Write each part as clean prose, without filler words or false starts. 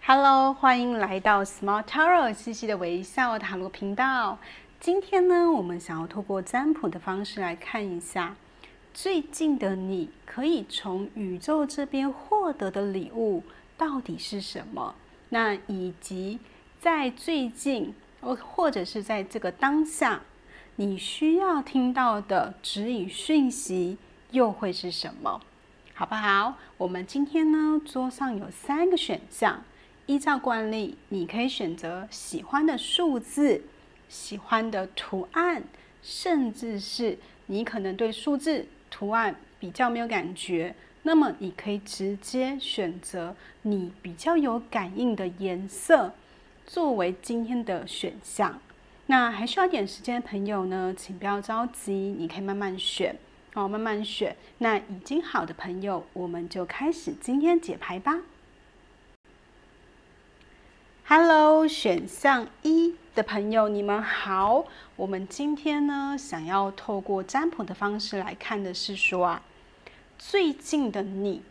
Hello， 欢迎来到 Small Tarot 西西的微笑塔罗频道。今天呢，我们想要透过占卜的方式来看一下，最近的你可以从宇宙这边获得的礼物到底是什么？那以及在最近，或者是在这个当下，你需要听到的指引讯息又会是什么？好不好？我们今天呢，桌上有3个选项。依照惯例，你可以选择喜欢的数字、喜欢的图案，甚至是你可能对数字、图案比较没有感觉，那么你可以直接选择你比较有感应的颜色作为今天的选项。那还需要点时间的朋友呢，请不要着急，你可以慢慢选哦，慢慢选。那已经好的朋友，我们就开始今天解牌吧。Hello， 选项1的朋友，你们好。我们今天呢，想要透过占卜的方式来看的是说最近的你，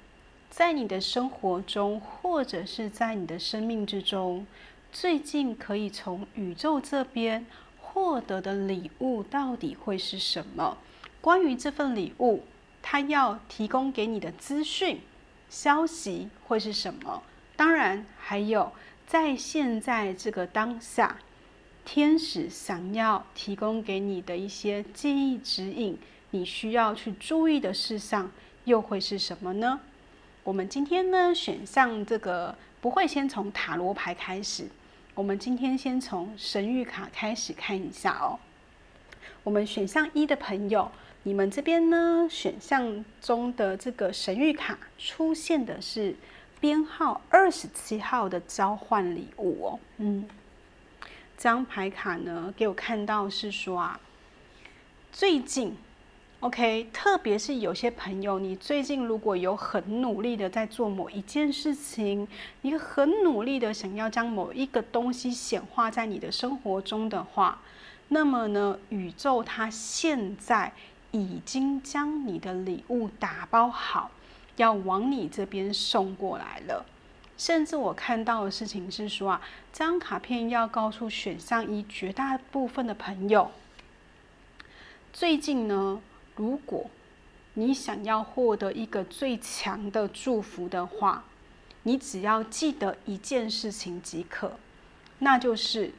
在你的生活中，或者是在你的生命之中，最近可以从宇宙这边获得的礼物到底会是什么？关于这份礼物，它要提供给你的资讯、消息会是什么？当然，还有在现在这个当下，天使想要提供给你的一些建议指引，你需要去注意的事项又会是什么呢？我们今天呢，选项这个不会先从塔罗牌开始，我们今天先从神谕卡开始看一下哦。我们选项1的朋友，你们这边呢，选项中的这个神谕卡出现的是编号27号的交换礼物哦。这张牌卡呢，给我看到是说最近 OK， 特别是有些朋友，你最近如果有很努力的在做某一件事情，你很努力的想要将某一个东西显化在你的生活中的话，那么呢，宇宙它现在已经将你的礼物打包好，要往你这边送过来了。甚至我看到的事情是说这张卡片要告诉选项1绝大部分的朋友，最近呢，如果你想要获得一个最强的祝福的话，你只要记得一件事情即可，那就是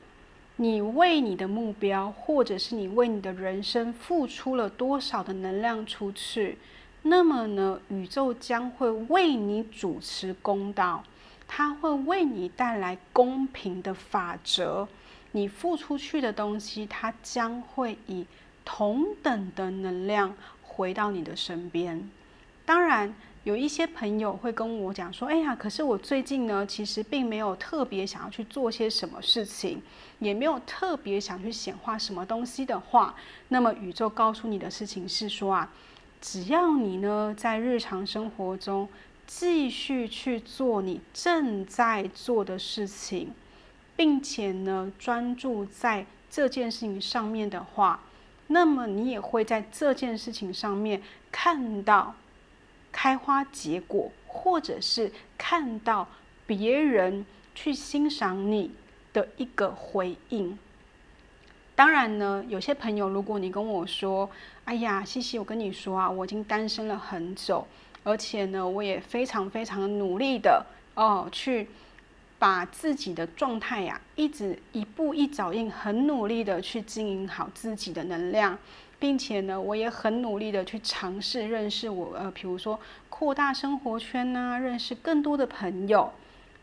你为你的目标，或者是你为你的人生付出了多少的能量出去，那么呢，宇宙将会为你主持公道，它会为你带来公平的法则，你付出去的东西，它将会以同等的能量回到你的身边。当然，有一些朋友会跟我讲说，可是我最近呢，其实并没有特别想要去做些什么事情，也没有特别想去显化什么东西的话，那么宇宙告诉你的事情是说只要你呢，在日常生活中继续去做你正在做的事情，并且呢，专注在这件事情上面的话，那么你也会在这件事情上面看到开花结果，或者是看到别人去欣赏你的一个回应。当然呢，有些朋友，如果你跟我说，哎呀，西西，我跟你说我已经单身了很久，而且呢，我也非常非常努力的去把自己的状态一直一步一脚印，很努力的去经营好自己的能量，并且呢，我也很努力的去尝试认识比如说扩大生活圈认识更多的朋友。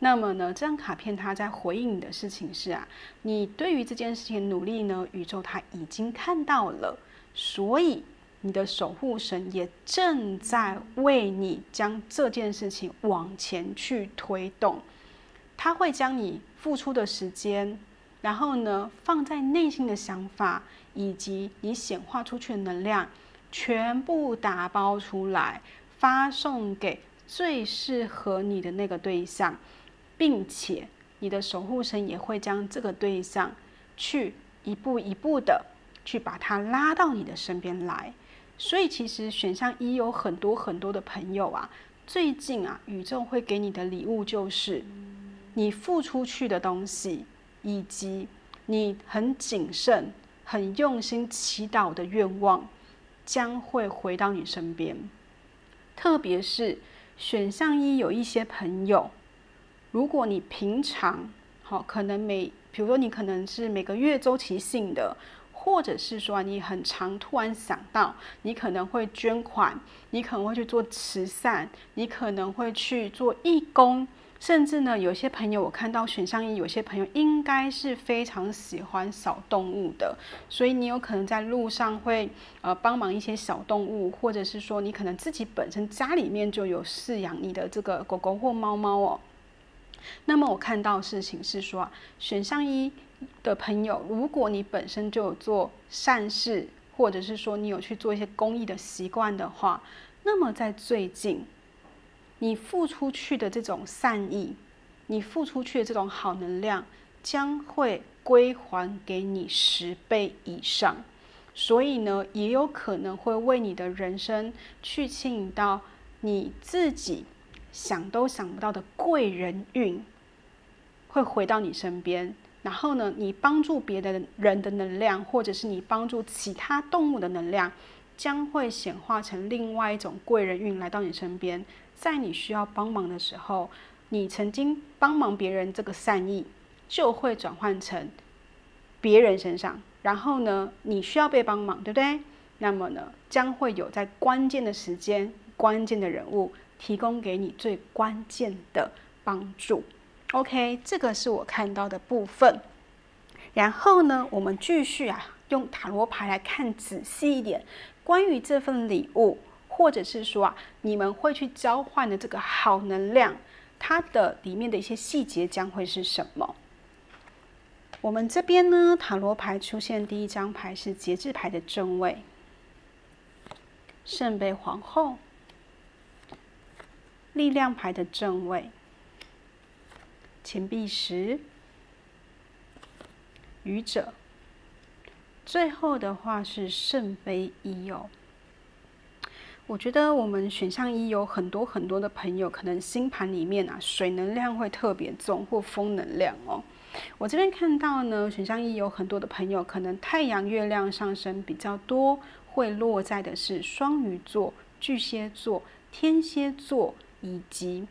那么呢，这张卡片它在回应你的事情是你对于这件事情努力呢，宇宙它已经看到了，所以你的守护神也正在为你将这件事情往前去推动。他会将你付出的时间，然后呢，放在内心的想法，以及你显化出去的能量，全部打包出来，发送给最适合你的那个对象，并且你的守护神也会将这个对象去一步一步的去把它拉到你的身边来。所以其实选项1有很多很多的朋友最近宇宙会给你的礼物就是你付出去的东西，以及你很谨慎、很用心祈祷的愿望，将会回到你身边。特别是选项一有一些朋友，如果你平常可能比如说你可能是每个月周期性的，或者是说你很常突然想到，你可能会捐款，你可能会去做慈善，你可能会去做义工，甚至呢，有些朋友我看到选项一，有些朋友应该是非常喜欢小动物的，所以你有可能在路上会帮忙一些小动物，或者是说你可能自己本身家里面就有饲养你的这个狗狗或猫猫哦。那么我看到的事情是说，选项一的朋友，如果你本身就有做善事，或者是说你有去做一些公益的习惯的话，那么在最近，你付出去的这种善意，你付出去的这种好能量，将会归还给你10倍以上。所以呢，也有可能会为你的人生去牵引到你自己想都想不到的贵人运，会回到你身边。然后呢，你帮助别的人的能量，或者是你帮助其他动物的能量，将会显化成另外一种贵人运来到你身边。在你需要帮忙的时候，你曾经帮忙别人这个善意，就会转换成别人身上。然后呢，你需要被帮忙，对不对？那么呢，将会有在关键的时间、关键的人物提供给你最关键的帮助。OK， 这个是我看到的部分。然后呢，我们继续用塔罗牌来看仔细一点，关于这份礼物，或者是说你们会去交换的这个好能量，它的里面的一些细节将会是什么？我们这边呢，塔罗牌出现第一张牌是节制牌的正位，圣杯皇后，力量牌的正位，钱币10，愚者，最后的话是圣杯1哦。我觉得我们选项1有很多的朋友，可能星盘里面水能量会特别重，或风能量哦。我这边看到呢，选项1有很多的朋友，可能太阳、月亮上升比较多，会落在的是双鱼座、巨蟹座、天蝎座，以及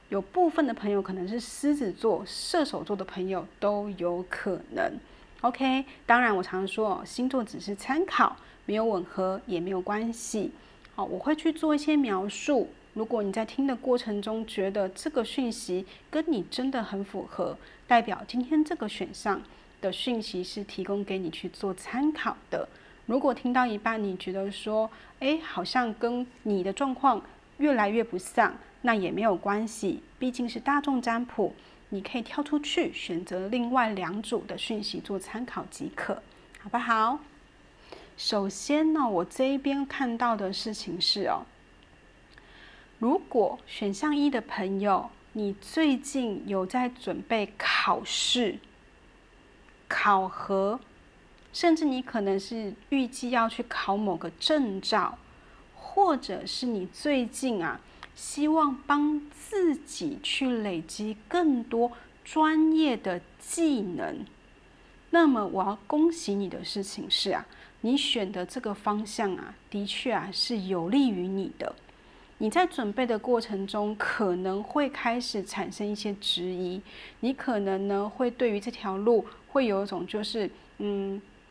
有部分的朋友可能是狮子座、射手座的朋友都有可能。OK， 当然我常说星座只是参考，没有吻合也没有关系。我会去做一些描述。如果你在听的过程中觉得这个讯息跟你真的很符合，代表今天这个选项的讯息是提供给你去做参考的。如果听到一半你觉得说，好像跟你的状况越来越不像，那也没有关系，毕竟是大众占卜，你可以跳出去选择另外2组的讯息做参考即可，好不好？首先呢，我这一边看到的事情是如果选项1的朋友，你最近有在准备考试、考核，甚至你可能是预计要去考某个证照，或者是你最近希望帮自己去累积更多专业的技能，那么我要恭喜你的事情是你选的这个方向的确是有利于你的。你在准备的过程中，可能会开始产生一些质疑，你可能呢会对于这条路会有一种就是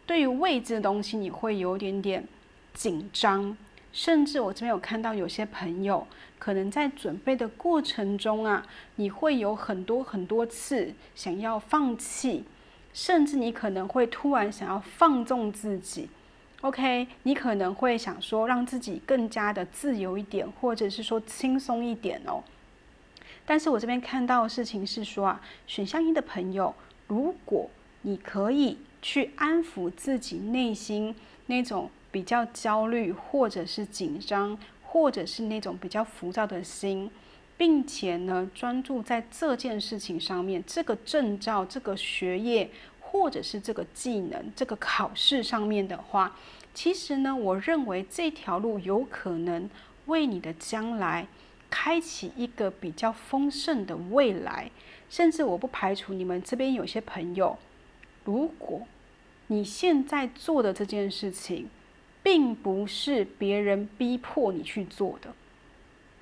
对于未知的东西你会有点点紧张，甚至我这边有看到有些朋友可能在准备的过程中你会有很多次想要放弃，甚至你可能会突然想要放纵自己。OK， 你可能会想说让自己更加的自由一点，或者是说轻松一点哦。但是我这边看到的事情是说选项1的朋友，如果你可以去安抚自己内心那种比较焦虑，或者是紧张，或者是那种比较浮躁的心，并且呢专注在这件事情上面，这个证照、这个学业，或者是这个技能、这个考试上面的话，其实呢，我认为这条路有可能为你的将来开启一个比较丰盛的未来。甚至我不排除你们这边有些朋友，如果你现在做的这件事情，并不是别人逼迫你去做的，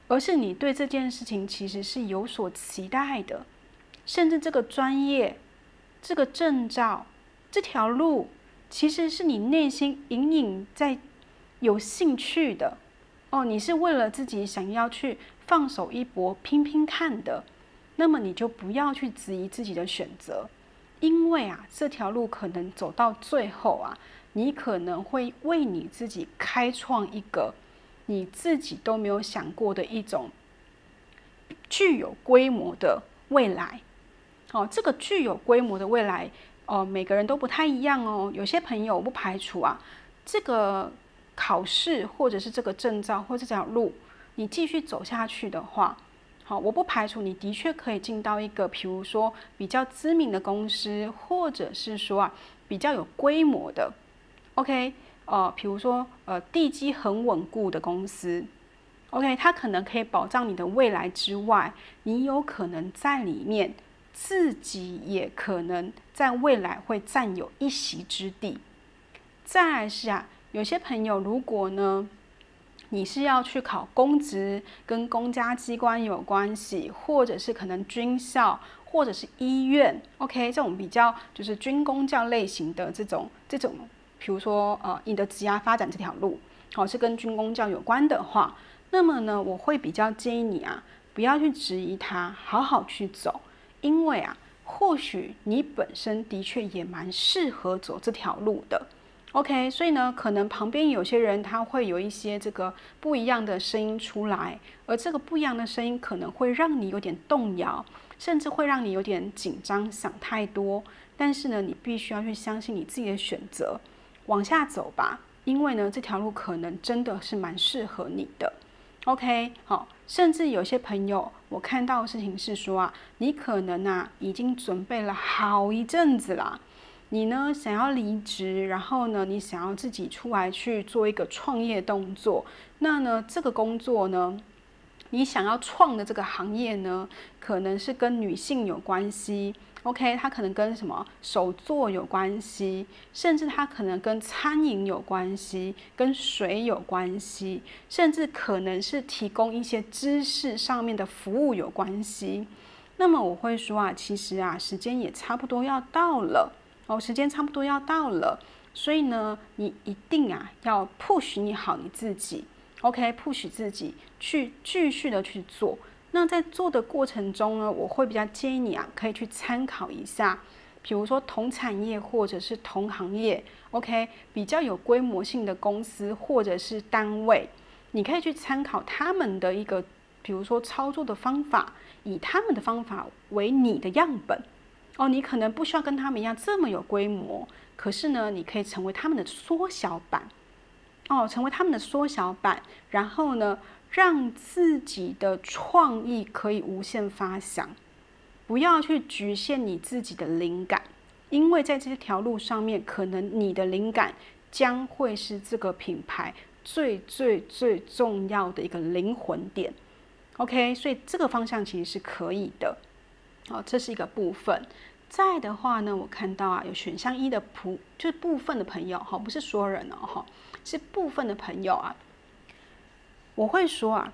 而是你对这件事情其实是有所期待的，甚至这个专业、这个证照、这条路，其实是你内心隐隐在有兴趣的哦，你是为了自己想要去放手一搏、拼拼看的，那么你就不要去质疑自己的选择，因为这条路可能走到最后你可能会为你自己开创一个你自己都没有想过的一种具有规模的未来。这个具有规模的未来，每个人都不太一样哦。有些朋友我不排除这个考试或者是这个证照或这条路，你继续走下去的话，我不排除你的确可以进到一个，比如说比较知名的公司，或者是说比较有规模的 ，OK，比如说地基很稳固的公司 ，OK， 它可能可以保障你的未来之外，你有可能在里面自己也可能在未来会占有一席之地。再来是有些朋友如果呢，你是要去考公职，跟公家机关有关系，或者是可能军校，或者是医院 ，OK， 这种比较就是军公教类型的这种，比如说你的职业发展这条路，是跟军公教有关的话，那么呢，我会比较建议你不要去质疑它，好好去走，因为或许你本身的确也蛮适合走这条路的。OK， 所以呢，可能旁边有些人他会有一些这个不一样的声音出来，而这个不一样的声音可能会让你有点动摇，甚至会让你有点紧张，想太多。但是呢，你必须要去相信你自己的选择，往下走吧，因为呢，这条路可能真的是蛮适合你的。OK， 好，甚至有些朋友，我看到的事情是说你可能已经准备了好一阵子啦。你呢想要离职，然后呢你想要自己出来去做一个创业动作，那呢这个工作呢，你想要创的这个行业呢，可能是跟女性有关系 ，OK， 它可能跟什么手作有关系，甚至它可能跟餐饮有关系，跟水有关系，甚至可能是提供一些知识上面的服务有关系。那么我会说其实时间也差不多要到了。时间差不多要到了，所以呢，你一定要 push 你好你自己 ，OK，push 自己去继续的去做。那在做的过程中呢，我会比较建议你可以去参考一下，比如说同产业或者是同行业 ，OK， 比较有规模性的公司或者是单位，你可以去参考他们的一个，比如说操作的方法，以他们的方法为你的样本。你可能不需要跟他们一样这么有规模，可是呢，你可以成为他们的缩小版，成为他们的缩小版，然后呢，让自己的创意可以无限发想，不要去局限你自己的灵感，因为在这条路上面，可能你的灵感将会是这个品牌最重要的一个灵魂点。OK， 所以这个方向其实是可以的。这是一个部分。再的话呢，我看到有选项一的就是部分的朋友不是所有人是部分的朋友我会说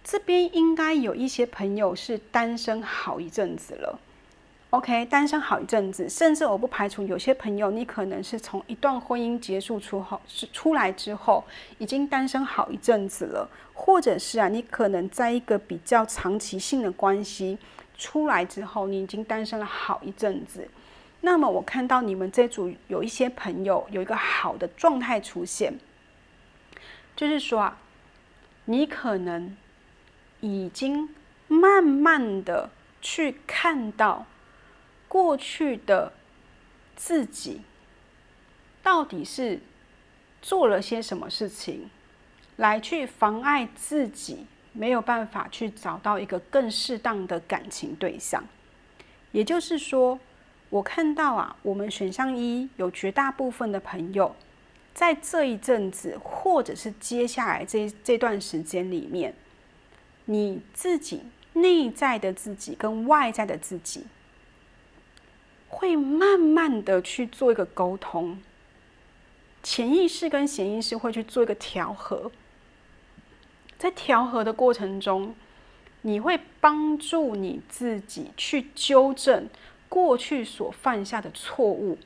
这边应该有一些朋友是单身好一阵子了。OK， 单身好一阵子，甚至我不排除有些朋友，你可能是从一段婚姻结束出来之后，已经单身好一阵子了，或者是你可能在一个比较长期性的关系出来之后，你已经单身了好一阵子。那么我看到你们这组有一些朋友有一个好的状态出现，就是说你可能已经慢慢的去看到过去的自己到底是做了些什么事情，来去妨碍自己没有办法去找到一个更适当的感情对象。也就是说，我看到我们选项一有绝大部分的朋友，在这一阵子或者是接下来这段时间里面，你自己内在的自己跟外在的自己会慢慢的去做一个沟通，潜意识跟显意识会去做一个调和。在调和的过程中，你会帮助你自己去纠正过去所犯下的错误，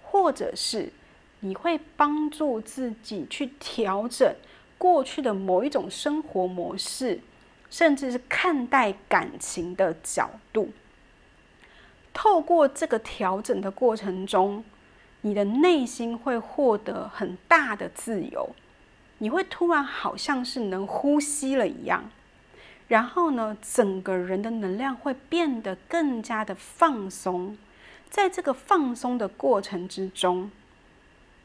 或者是你会帮助自己去调整过去的某一种生活模式，甚至是看待感情的角度。透过这个调整的过程中，你的内心会获得很大的自由，你会突然好像是能呼吸了一样，然后呢，整个人的能量会变得更加的放松。在这个放松的过程之中，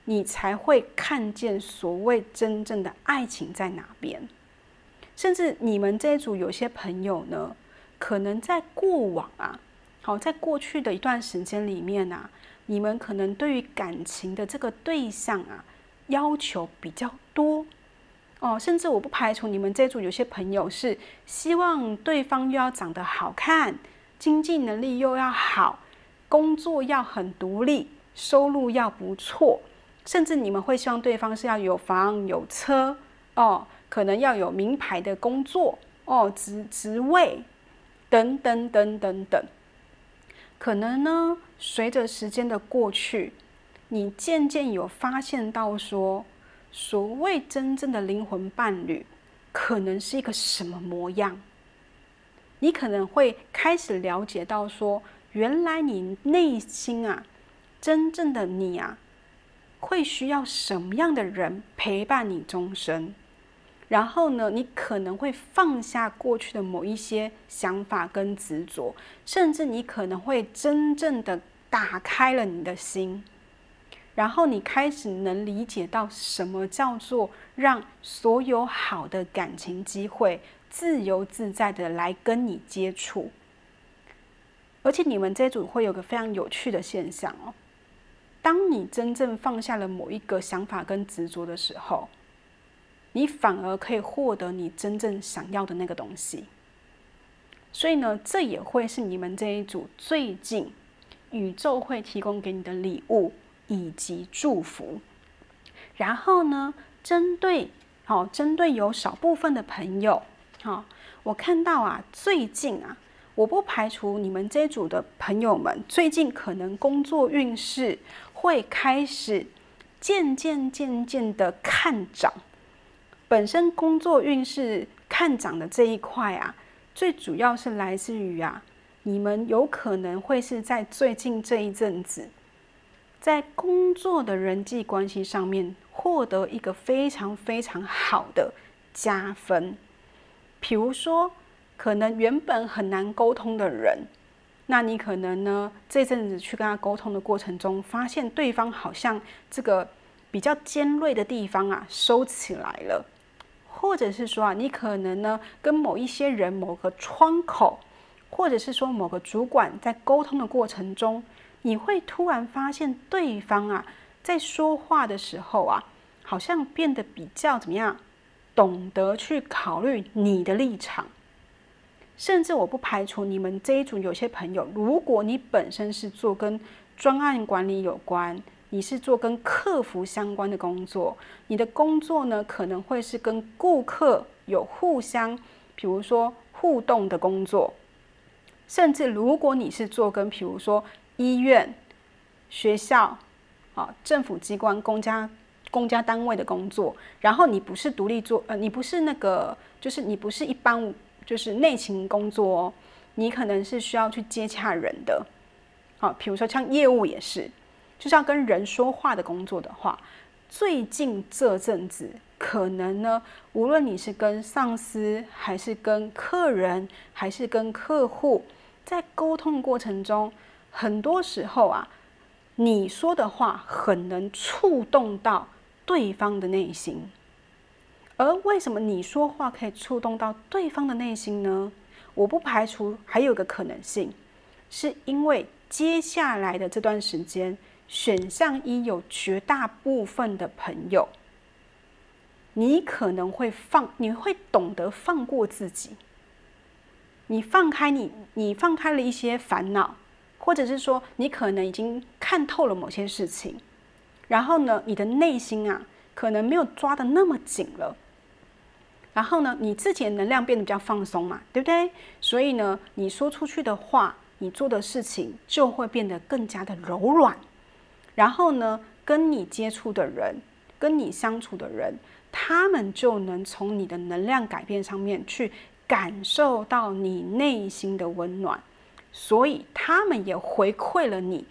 你才会看见所谓真正的爱情在哪边。甚至你们这一组有些朋友呢，可能在过往在过去的一段时间里面你们可能对于感情的这个对象要求比较多甚至我不排除你们这组有些朋友是希望对方又要长得好看，经济能力又要好，工作要很独立，收入要不错，甚至你们会希望对方是要有房有车可能要有名牌的工作职位等等等等等。可能呢，随着时间的过去，你渐渐有发现到说，所谓真正的灵魂伴侣，可能是一个什么模样。你可能会开始了解到说，原来你内心真正的你会需要什么样的人陪伴你终身。然后呢，你可能会放下过去的某一些想法跟执着，甚至你可能会真正的打开了你的心，然后你开始能理解到什么叫做让所有好的感情机会自由自在的来跟你接触。而且你们这组会有个非常有趣的现象当你真正放下了某一个想法跟执着的时候，你反而可以获得你真正想要的那个东西。所以呢，这也会是你们这一组最近宇宙会提供给你的礼物以及祝福。然后呢，针对有少部分的朋友我看到最近我不排除你们这一组的朋友们最近可能工作运势会开始渐渐的看涨。本身工作运势看涨的这一块最主要是来自于你们有可能会是在最近这一阵子，在工作的人际关系上面获得一个非常非常好的加分。比如说，可能原本很难沟通的人，那你可能呢这阵子去跟他沟通的过程中，发现对方好像这个比较尖锐的地方收起来了。或者是说你可能呢跟某一些人某个窗口，或者是说某个主管在沟通的过程中，你会突然发现对方在说话的时候好像变得比较怎么样，懂得去考虑你的立场。甚至我不排除你们这一组有些朋友，如果你本身是做跟专案管理有关，你是做跟客服相关的工作，你的工作呢可能会是跟顾客有互相，比如说互动的工作。甚至如果你是做跟比如说医院、学校、政府机关、公家单位的工作，然后你不是独立做，你不是就是你不是一般就是内勤工作你可能是需要去接洽人的，比如说像业务也是。就是要跟人说话的工作的话，最近这阵子可能呢，无论你是跟上司，还是跟客人，还是跟客户，在沟通过程中，很多时候你说的话很能触动到对方的内心。而为什么你说话可以触动到对方的内心呢？我不排除还有个可能性，是因为接下来的这段时间，选项一有绝大部分的朋友，你可能会你会懂得放过自己。你放开你放开了一些烦恼，或者是说你可能已经看透了某些事情，然后呢，你的内心啊可能没有抓得那么紧了，然后呢，你自己的能量变得比较放松嘛，对不对？所以呢，你说出去的话，你做的事情就会变得更加的柔软，然后呢，跟你接触的人，跟你相处的人，他们就能从你的能量改变上面去感受到你内心的温暖，所以他们也回馈了你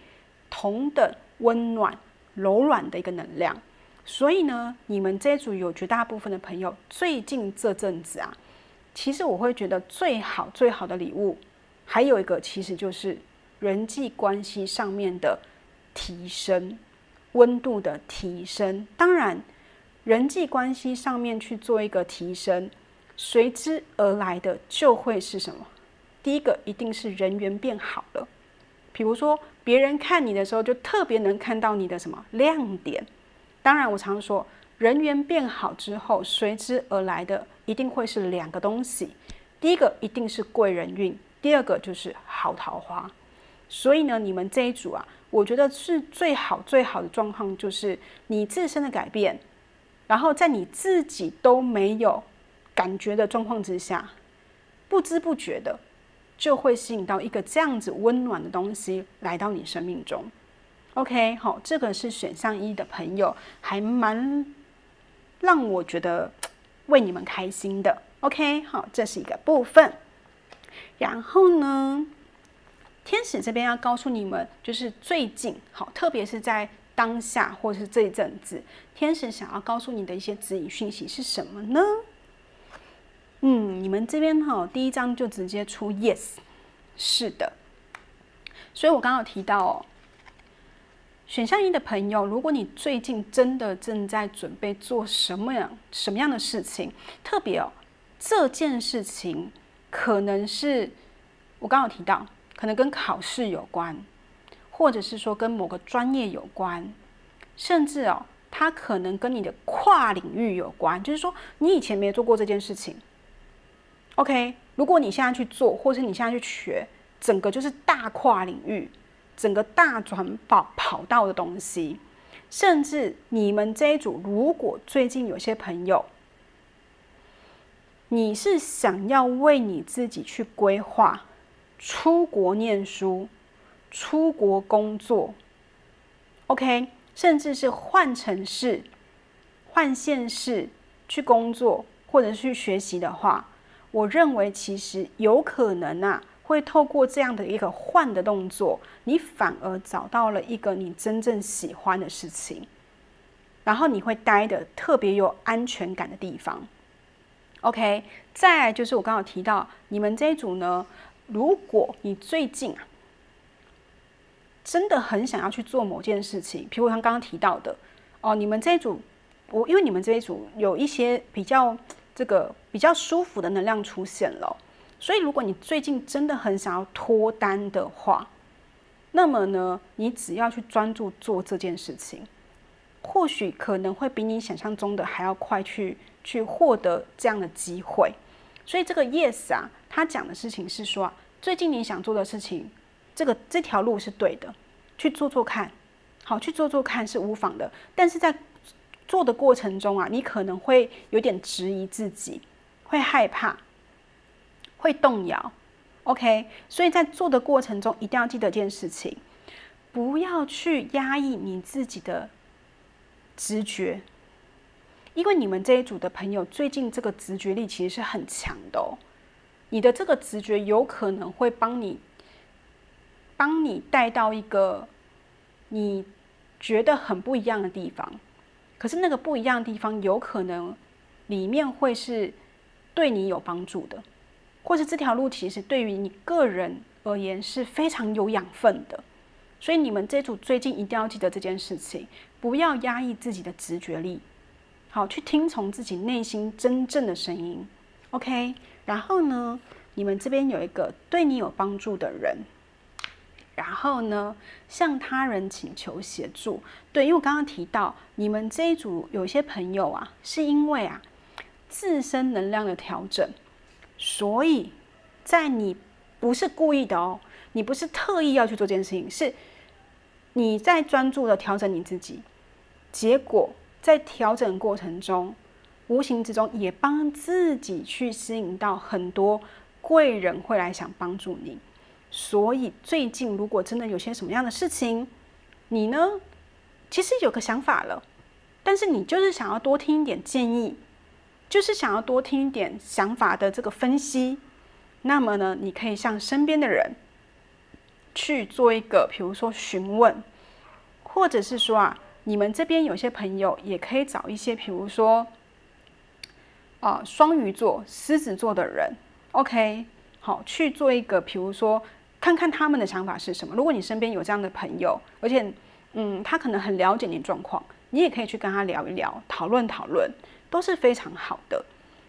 同等温暖、柔软的一个能量。所以呢，你们这一组有绝大部分的朋友，最近这阵子啊，其实我会觉得最好的礼物，还有一个其实就是人际关系上面的提升，温度的提升。当然，人际关系上面去做一个提升，随之而来的就会是什么？第一个一定是人缘变好了。比如说，别人看你的时候，就特别能看到你的什么亮点。当然，我常说，人缘变好之后，随之而来的一定会是两个东西。第一个一定是贵人运，第二个就是好桃花。所以呢，你们这一组啊，我觉得是最好的状况，就是你自身的改变，然后在你自己都没有感觉的状况之下，不知不觉的就会吸引到一个这样子温暖的东西来到你生命中。OK， 好，这个是选项1的朋友，还蛮让我觉得为你们开心的。OK， 好，这是一个部分。然后呢，天使这边要告诉你们，就是最近好，特别是在当下或是这一阵子，天使想要告诉你的一些指引讯息是什么呢？你们这边第一张就直接出 yes， 是的。所以我刚刚有提到哦，选项1的朋友，如果你最近真的正在准备做什么样的事情，特别哦，这件事情可能是我刚刚有提到，可能跟考试有关，或者是说跟某个专业有关，甚至哦，它可能跟你的跨领域有关，就是说你以前没有做过这件事情。OK， 如果你现在去做，或是你现在去学，整个就是大跨领域，整个大转跑道的东西。甚至你们这一组，如果最近有些朋友，你是想要为你自己去规划出国念书、出国工作 ，OK， 甚至是换城市、换县市去工作或者去学习的话，我认为其实有可能啊，会透过这样的一个换的动作，你反而找到了一个你真正喜欢的事情，然后你会待的特别有安全感的地方。OK， 再来就是我刚刚提到，你们这一组呢，如果你最近啊，真的很想要去做某件事情，譬如像刚刚提到的哦，你们这一组，因为你们这一组有一些比较舒服的能量出现了，所以如果你最近真的很想要脱单的话，那么呢，你只要去专注做这件事情，或许可能会比你想象中的还要快去获得这样的机会。所以这个 yes 啊，他讲的事情是说，最近你想做的事情，这条路是对的，去做做看，好，去做做看是无妨的。但是在做的过程中啊，你可能会有点质疑自己，会害怕，会动摇。OK， 所以在做的过程中，一定要记得一件事情，不要去压抑你自己的直觉。因为你们这一组的朋友最近这个直觉力其实是很强的哦，你的这个直觉有可能会帮你带到一个你觉得很不一样的地方，可是那个不一样的地方有可能里面会是对你有帮助的，或是这条路其实对于你个人而言是非常有养分的。所以你们这组最近一定要记得这件事情，不要压抑自己的直觉力，好，去听从自己内心真正的声音 ，OK。然后呢，你们这边有一个对你有帮助的人，然后呢，向他人请求协助。对，因为我刚刚提到，你们这一组有些朋友啊，是因为啊自身能量的调整，所以在你不是故意的哦，你不是特意要去做这件事情，是你在专注的调整你自己，结果在调整过程中，无形之中也帮自己去吸引到很多贵人会来想帮助你。所以最近如果真的有些什么样的事情，你呢其实有个想法了，但是你就是想要多听一点建议，就是想要多听一点想法的这个分析，那么呢，你可以向身边的人去做一个，比如说询问，或者是说你们这边有些朋友也可以找一些，比如说双鱼座、狮子座的人 ，OK， 好，去做一个，比如说看看他们的想法是什么。如果你身边有这样的朋友，而且他可能很了解你的状况，你也可以去跟他聊一聊，讨论讨论，都是非常好的。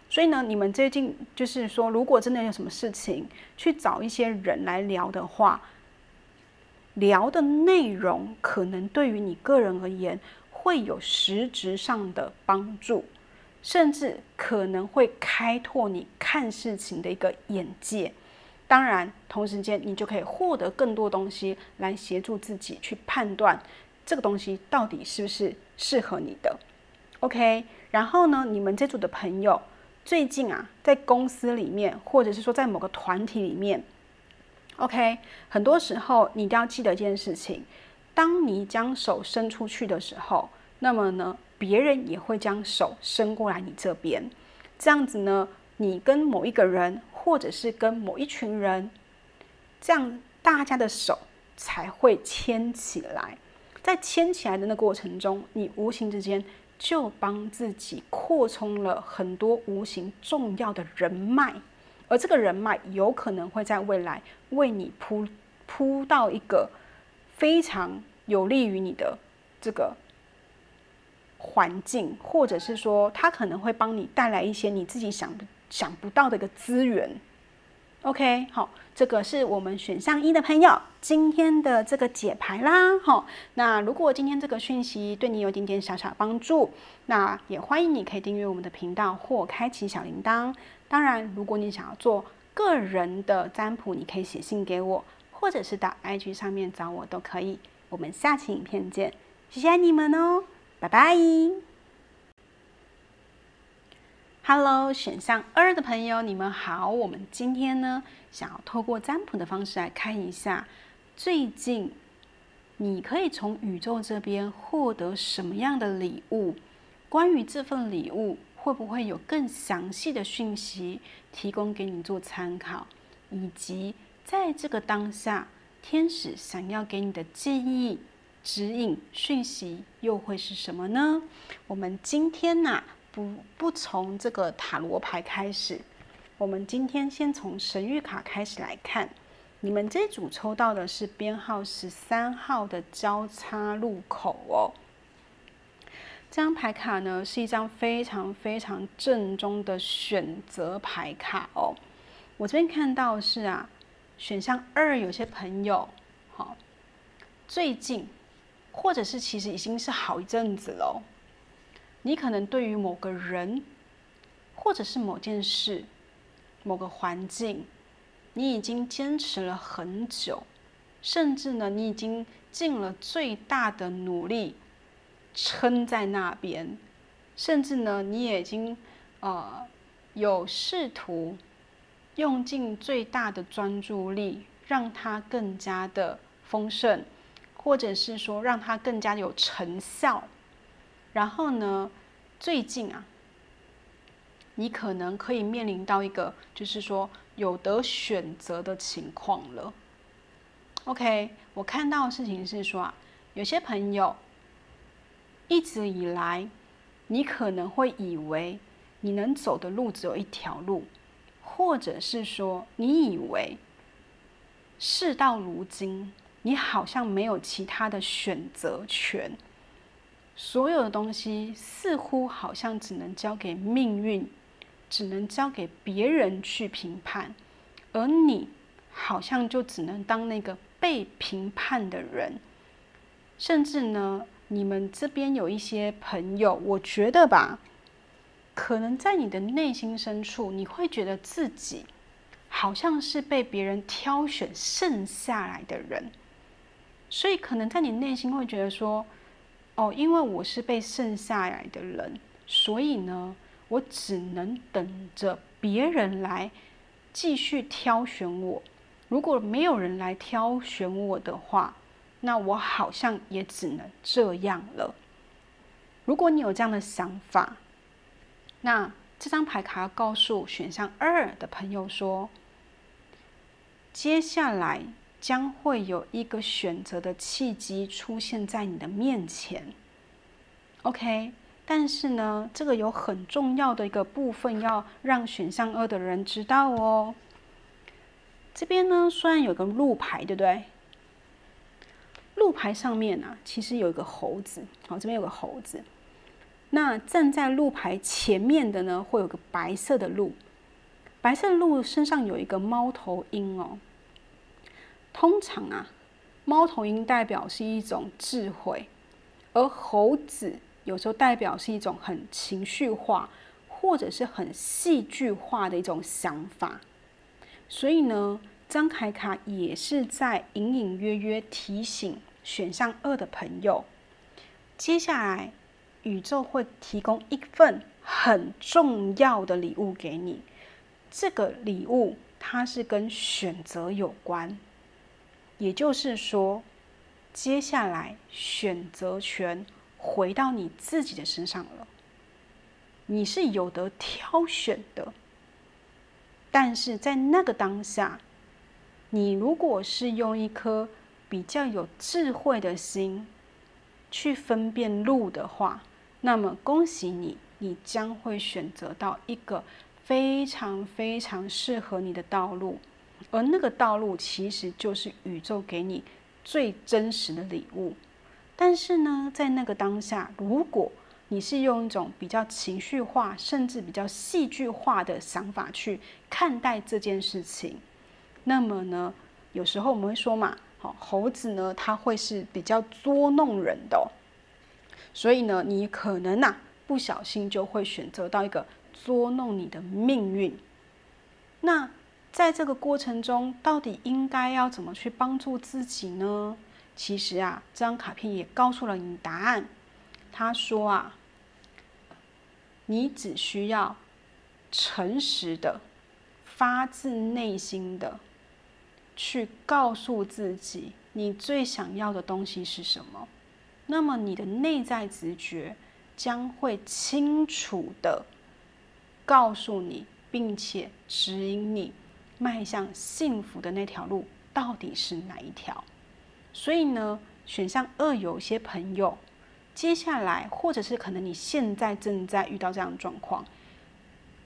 所以呢，你们最近就是说，如果真的有什么事情，去找一些人来聊的话，聊的内容可能对于你个人而言会有实质上的帮助，甚至可能会开拓你看事情的一个眼界。当然，同时间你就可以获得更多东西来协助自己去判断这个东西到底是不是适合你的。OK， 然后呢，你们这组的朋友最近在公司里面，或者是说在某个团体里面 ，OK， 很多时候你一定要记得一件事情：当你将手伸出去的时候，那么呢，别人也会将手伸过来你这边。这样子呢，你跟某一个人，或者是跟某一群人，这样大家的手才会牵起来。在牵起来的那过程中，你无形之间就帮自己扩充了很多无形重要的人脉，而这个人脉有可能会在未来为你铺到一个非常有利于你的这个环境，或者是说它可能会帮你带来一些你自己想不到的一个资源。OK， 好，这个是我们选项1的朋友今天的这个解牌啦。好，那如果今天这个讯息对你有一点点小小帮助，那也欢迎你可以订阅我们的频道或开启小铃铛。当然，如果你想要做个人的占卜，你可以写信给我，或者是到 IG 上面找我都可以。我们下期影片见，谢谢你们哦，拜拜。Hello， 选项2的朋友，你们好。我们今天呢，想要透过占卜的方式来看一下，最近你可以从宇宙这边获得什么样的礼物？关于这份礼物，会不会有更详细的讯息提供给你做参考？以及在这个当下，天使想要给你的建议、指引、讯息又会是什么呢？我们今天不从这个塔罗牌开始，我们今天先从神谕卡开始来看。你们这组抽到的是编号13号的交叉路口哦。这张牌卡呢是一张非常非常正宗的选择牌卡哦。我这边看到的是选项2有些朋友最近或者是其实已经是好一阵子了你可能对于某个人，或者是某件事、某个环境，你已经坚持了很久，甚至呢，你已经尽了最大的努力撑在那边，甚至呢，你也已经有试图用尽最大的专注力，让它更加的丰盛，或者是说让它更加有成效。然后呢，最近你可能可以面临到一个，就是说有得选择的情况了。OK， 我看到的事情是说有些朋友一直以来，你可能会以为你能走的路只有一条路，或者是说你以为事到如今，你好像没有其他的选择权。所有的东西似乎好像只能交给命运，只能交给别人去评判，而你好像就只能当那个被评判的人。甚至呢，你们这边有一些朋友，我觉得吧，可能在你的内心深处，你会觉得自己好像是被别人挑选剩下来的人，所以可能在你内心会觉得说，哦，因为我是被剩下来的人，所以呢，我只能等着别人来继续挑选我。如果没有人来挑选我的话，那我好像也只能这样了。如果你有这样的想法，那这张牌卡要告诉选项2的朋友说，接下来将会有一个选择的契机出现在你的面前。OK， 但是呢，这个有很重要的一个部分要让选项2的人知道哦。这边呢，虽然有个路牌，对不对？路牌上面啊，其实有一个猴子，好，这边有个猴子。那站在路牌前面的呢，会有个白色的鹿，白色的鹿身上有一个猫头鹰哦。通常啊，猫头鹰代表是一种智慧，而猴子有时候代表是一种很情绪化，或者是很戏剧化的一种想法。所以呢，这张牌卡也是在隐隐约约提醒选项2的朋友，接下来宇宙会提供一份很重要的礼物给你。这个礼物它是跟选择有关，也就是说，接下来选择权回到你自己的身上了。你是有得挑选的，但是在那个当下，你如果是用一颗比较有智慧的心去分辨路的话，那么恭喜你，你将会选择到一个非常非常适合你的道路，而那个道路其实就是宇宙给你最真实的礼物。但是呢，在那个当下，如果你是用一种比较情绪化，甚至比较戏剧化的想法去看待这件事情，那么呢，有时候我们会说嘛，猴子呢，它会是比较捉弄人的哦，所以呢，你可能不小心就会选择到一个捉弄你的命运。那在这个过程中，到底应该要怎么去帮助自己呢？其实啊，这张卡片也告诉了你答案。他说啊，你只需要诚实的、发自内心的去告诉自己，你最想要的东西是什么。那么你的内在直觉将会清楚的告诉你，并且指引你迈向幸福的那条路到底是哪一条。所以呢，选项2有些朋友，接下来或者是可能你现在正在遇到这样的状况，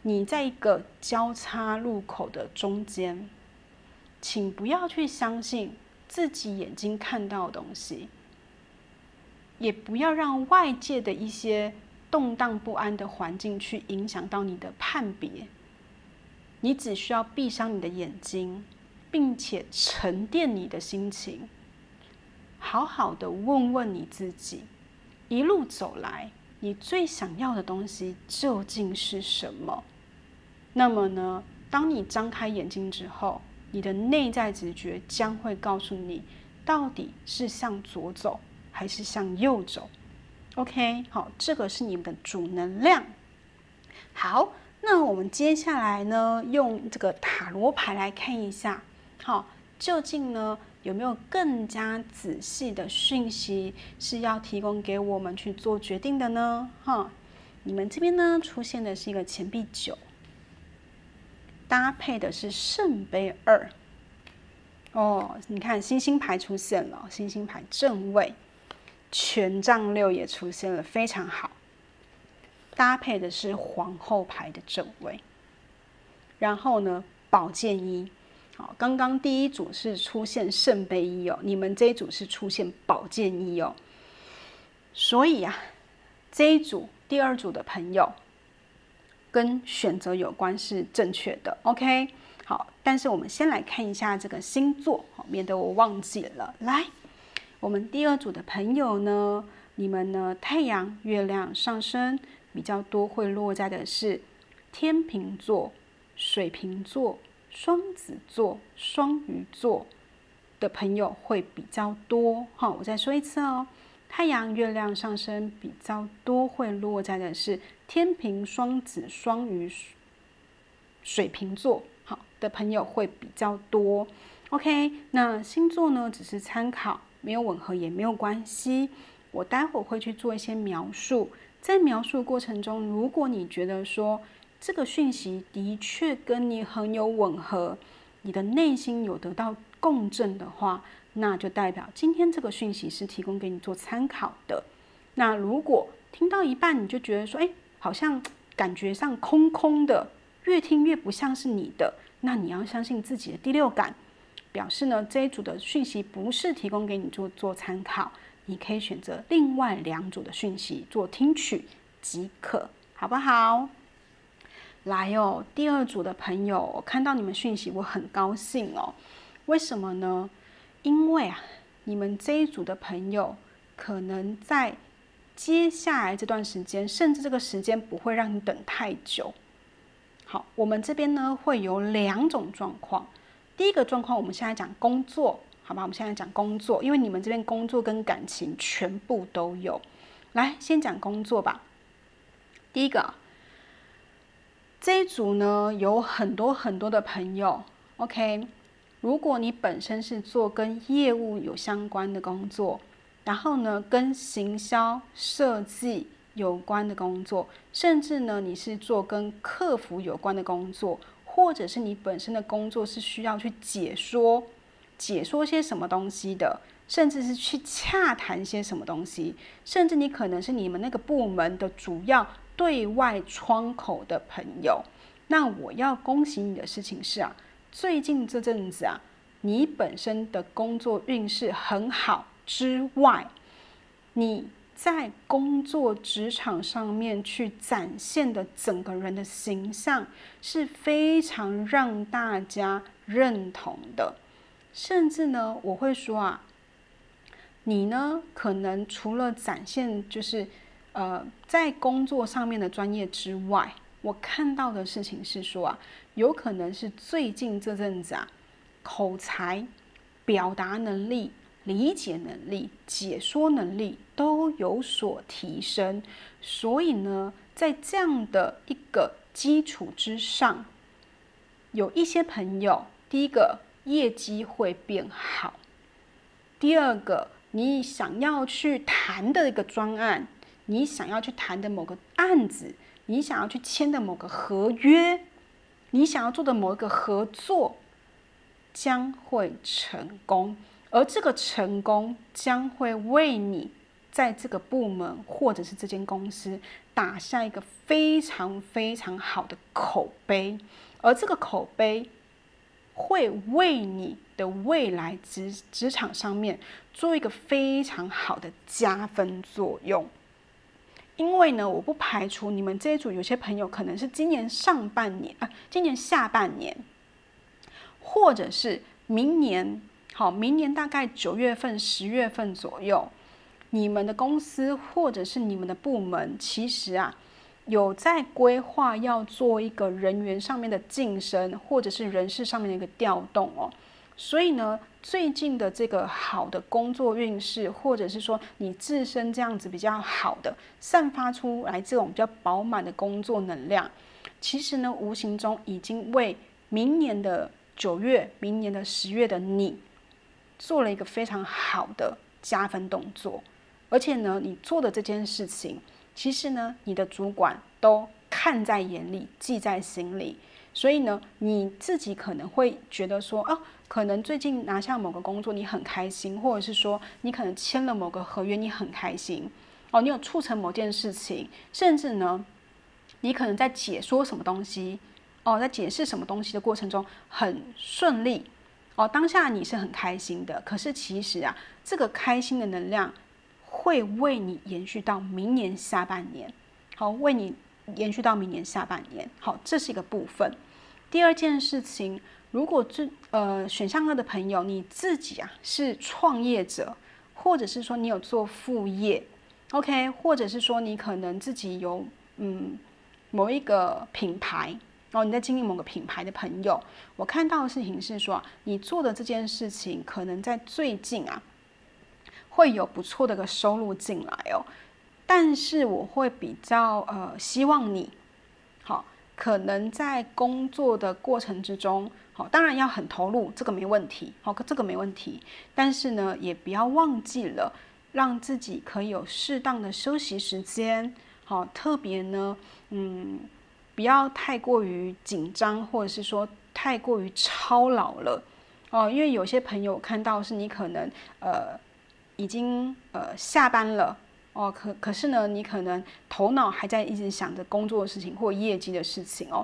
你在一个交叉路口的中间，请不要去相信自己眼睛看到的东西，也不要让外界的一些动荡不安的环境去影响到你的判别。你只需要闭上你的眼睛，并且沉淀你的心情，好好的问问你自己，一路走来，你最想要的东西究竟是什么？那么呢，当你张开眼睛之后，你的内在直觉将会告诉你，到底是向左走还是向右走。OK， 好，这个是你们的主能量。好，那我们接下来呢，用这个塔罗牌来看一下，好，究竟呢有没有更加仔细的讯息是要提供给我们去做决定的呢？你们这边呢出现的是一个钱币9，搭配的是圣杯2。哦，你看星星牌出现了，星星牌正位，权杖6也出现了，非常好。搭配的是皇后牌的正位，然后呢，宝剑1。好，刚刚第一组是出现圣杯1哦，你们这一组是出现宝剑1哦。所以啊，这一组第2组的朋友跟选择有关是正确的 ，OK。好，但是我们先来看一下这个星座，免得我忘记了。来，我们第2组的朋友呢，你们呢太阳、月亮、上升比较多会落在的是天秤座、水瓶座、双子座、双鱼座的朋友会比较多。好，我再说一次哦，太阳、月亮、上升比较多会落在的是天秤、双子、双鱼、水瓶座好的朋友会比较多。OK， 那星座呢只是参考，没有吻合也没有关系。我待会会去做一些描述，在描述过程中，如果你觉得说这个讯息的确跟你很有吻合，你的内心有得到共振的话，那就代表今天这个讯息是提供给你做参考的。那如果听到一半你就觉得说，好像感觉上空空的，越听越不像是你的，那你要相信自己的第六感，表示呢这一组的讯息不是提供给你做参考，你可以选择另外2组的讯息做听取即可，好不好？来哦，第2组的朋友，我看到你们讯息，我很高兴哦。为什么呢？因为你们这一组的朋友可能在接下来这段时间，甚至这个时间不会让你等太久。好，我们这边呢会有2种状况。第一个状况，我们现在讲工作，好吧？我们现在讲工作，因为你们这边工作跟感情全部都有。来，先讲工作吧。第一个，这一组呢有很多的朋友 ，OK。如果你本身是做跟业务有相关的工作，然后呢跟行销设计有关的工作，甚至呢你是做跟客服有关的工作，或者是你本身的工作是需要去解说些什么东西的，甚至是去洽谈些什么东西，甚至你可能是你们那个部门的主要对外窗口的朋友。那我要恭喜你的事情是最近这阵子你本身的工作运势很好之外，你在工作职场上面去展现的整个人的形象是非常让大家认同的。甚至呢，我会说你呢可能除了展现就是在工作上面的专业之外，我看到的事情是说有可能是最近这阵子口才、表达能力、理解能力、解说能力都有所提升。所以呢，在这样的一个基础之上，有一些朋友，第一个业绩会变好，第二个你想要去谈的一个专案，你想要去谈的某个案子，你想要去签的某个合约，你想要做的某一个合作将会成功，而这个成功将会为你在这个部门或者是这间公司打下一个非常非常好的口碑，而这个口碑会为你的未来职场上面做一个非常好的加分作用。因为呢，我不排除你们这一组有些朋友可能是今年下半年，或者是明年，明年大概9月份、10月份左右，你们的公司或者是你们的部门，其实有在规划要做一个人员上面的晋升，或者是人事上面的一个调动哦。所以呢，最近的这个好的工作运势，或者是说你自身这样子比较好的散发出来这种比较饱满的工作能量，其实呢，无形中已经为明年的9月、明年的10月的你做了一个非常好的加分动作。而且呢，你做的这件事情，其实呢，你的主管都看在眼里，记在心里。所以呢，你自己可能会觉得说，可能最近拿下某个工作你很开心，或者是说你可能签了某个合约你很开心，你有促成某件事情，甚至呢，你可能在解说什么东西，在解释什么东西的过程中很顺利，当下你是很开心的。可是其实这个开心的能量会为你延续到明年下半年，为你延续到明年下半年。好，这是一个部分。第二件事情，如果选项2的朋友，你自己是创业者，或者是说你有做副业 ，OK， 或者是说你可能自己有某一个品牌你在经营某个品牌的朋友，我看到的事情是说，你做的这件事情可能在最近啊，会有不错的一个收入进来哦。但是我会比较希望你，好，可能在工作的过程之中，好，当然要很投入，这个没问题，好，这个没问题。但是呢，也不要忘记了，让自己可以有适当的休息时间，好，特别呢，不要太过于紧张，或者是说太过于操劳了哦。因为有些朋友看到是你可能已经下班了哦，可是呢，你可能头脑还在一直想着工作的事情或业绩的事情哦。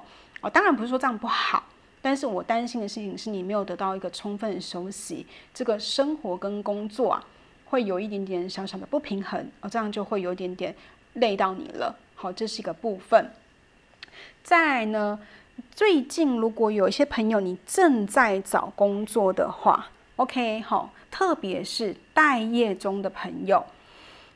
当然不是说这样不好，但是我担心的事情是你没有得到一个充分的休息，这个生活跟工作啊会有一点点小小的不平衡哦，这样就会有一点点累到你了。好，这是一个部分。再来呢，最近如果有一些朋友你正在找工作的话 ，OK 好，特别是待业中的朋友，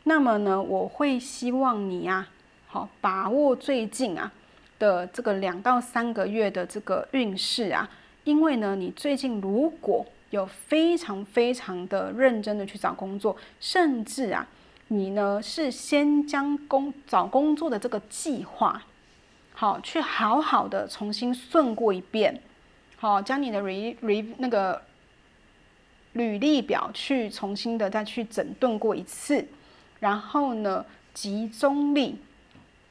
那么呢，我会希望你啊，好把握最近啊的这个2到3个月的这个运势啊，因为呢，你最近如果有非常非常的认真的去找工作，甚至啊，你呢是先将找工作的这个计划。好，去好好的重新顺过一遍，好，将你的那个履历表去重新的再去整顿过一次，然后呢，集中力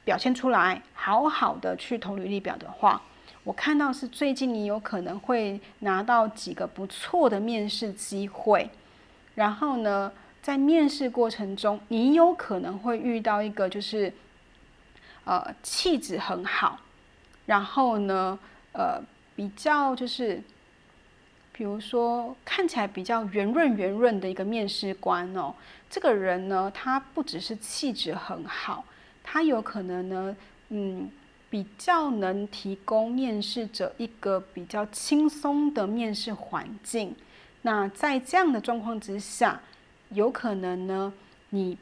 表现出来，好好的去投履历表的话，我看到是最近你有可能会拿到几个不错的面试机会，然后呢，在面试过程中，你有可能会遇到一个就是气质很好，然后呢，比较就是，比如说看起来比较圆润的一个面试官哦。这个人呢，他不只是气质很好，他有可能呢，比较能提供面试者一个比较轻松的面试环境。那在这样的状况之下，有可能呢，你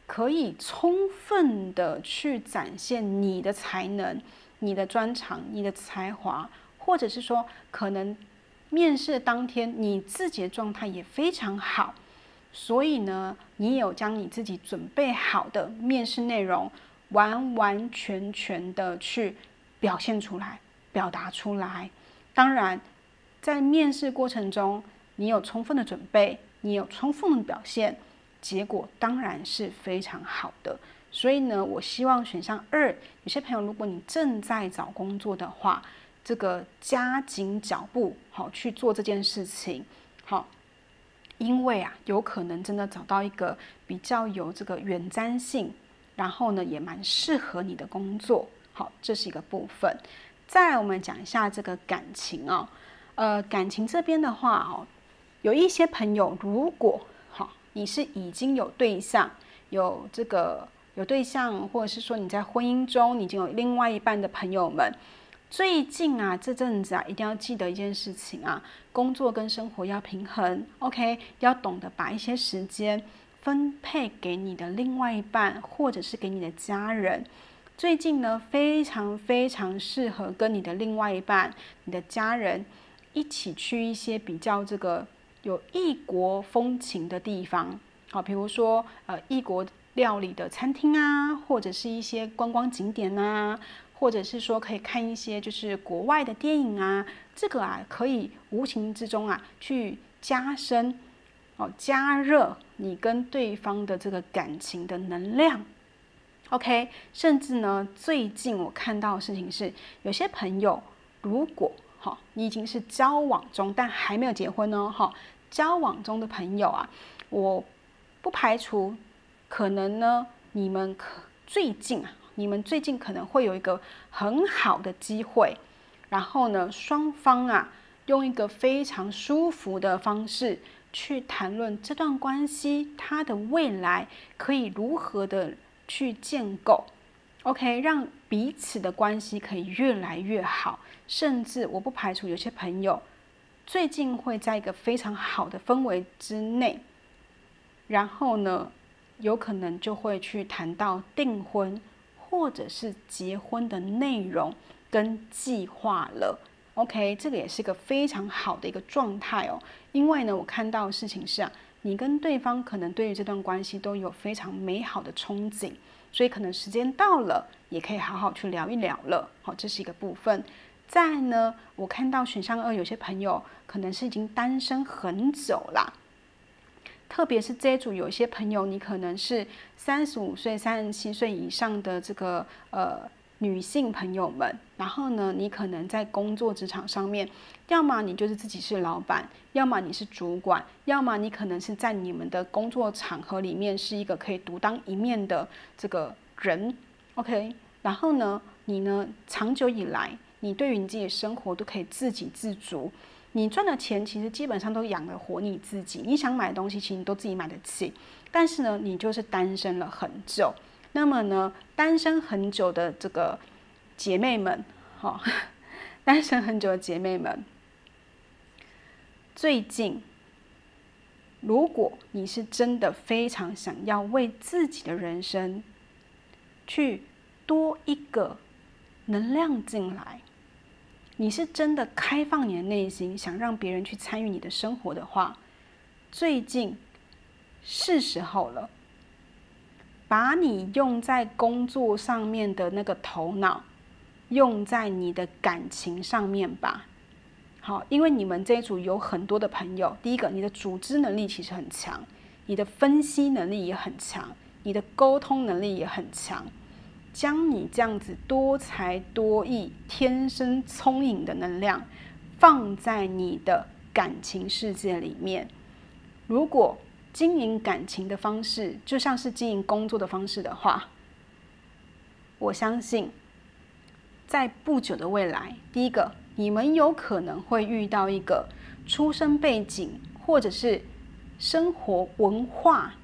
可以充分的去展现你的才能、你的专长、你的才华，或者是说，可能面试当天你自己的状态也非常好，所以呢，你有将你自己准备好的面试内容完完全全的去表现出来、表达出来。当然，在面试过程中，你有充分的准备，你有充分的表现。结果当然是非常好的，所以呢，我希望选项2，有些朋友如果你正在找工作的话，这个加紧脚步，好去做这件事情，好，因为啊，有可能真的找到一个比较有这个远瞻性，然后呢，也蛮适合你的工作，好，这是一个部分。再来，我们讲一下这个感情哦，感情这边的话哦，有一些朋友如果你是已经有对象，有对象，或者是说你在婚姻中已经有另外一半的朋友们，最近啊这阵子啊，一定要记得一件事情啊，工作跟生活要平衡 ，OK， 要懂得把一些时间分配给你的另外一半，或者是给你的家人。最近呢，非常非常适合跟你的另外一半、你的家人一起去一些比较这个有异国风情的地方，好，比如说异国料理的餐厅啊，或者是一些观光景点啊，或者是说可以看一些就是国外的电影啊，这个啊可以无形之中啊去加深加热你跟对方的这个感情的能量。OK， 甚至呢，最近我看到的事情是，有些朋友如果你已经是交往中，但还没有结婚哦，交往中的朋友啊，我不排除可能呢，你们最近可能会有一个很好的机会，然后呢，双方啊，用一个非常舒服的方式去谈论这段关系，它的未来可以如何的去建构。OK， 让彼此的关系可以越来越好，甚至我不排除有些朋友最近会在一个非常好的氛围之内，然后呢，有可能就会去谈到订婚或者是结婚的内容，跟计划了。OK， 这个也是个非常好的一个状态哦。因为呢，我看到的事情是你跟对方可能对于这段关系都有非常美好的憧憬，所以可能时间到了，也可以好好去聊一聊了。好，这是一个部分。再来呢，我看到选项2，有些朋友可能是已经单身很久啦。特别是这一组有一些朋友，你可能是35岁、37岁以上的这个女性朋友们，然后呢，你可能在工作职场上面，要么你就是自己是老板，要么你是主管，要么你可能是在你们的工作场合里面是一个可以独当一面的这个人 ，OK。然后呢，你呢长久以来，你对于你自己的生活都可以自给自足。你赚的钱其实基本上都养得活你自己，你想买的东西其实你都自己买得起，但是呢，你就是单身了很久。那么呢，单身很久的这个姐妹们，单身很久的姐妹们，最近如果你是真的非常想要为自己的人生去多一个能量进来，你是真的开放你的内心，想让别人去参与你的生活的话，最近是时候了，把你用在工作上面的那个头脑，用在你的感情上面吧。好，因为你们这一组有很多的朋友，第一个，你的组织能力其实很强，你的分析能力也很强，你的沟通能力也很强。将你这样子多才多艺、天生聪颖的能量放在你的感情世界里面。如果经营感情的方式就像是经营工作的方式的话，我相信在不久的未来，第一个，你们有可能会遇到一个出生背景或者是生活文化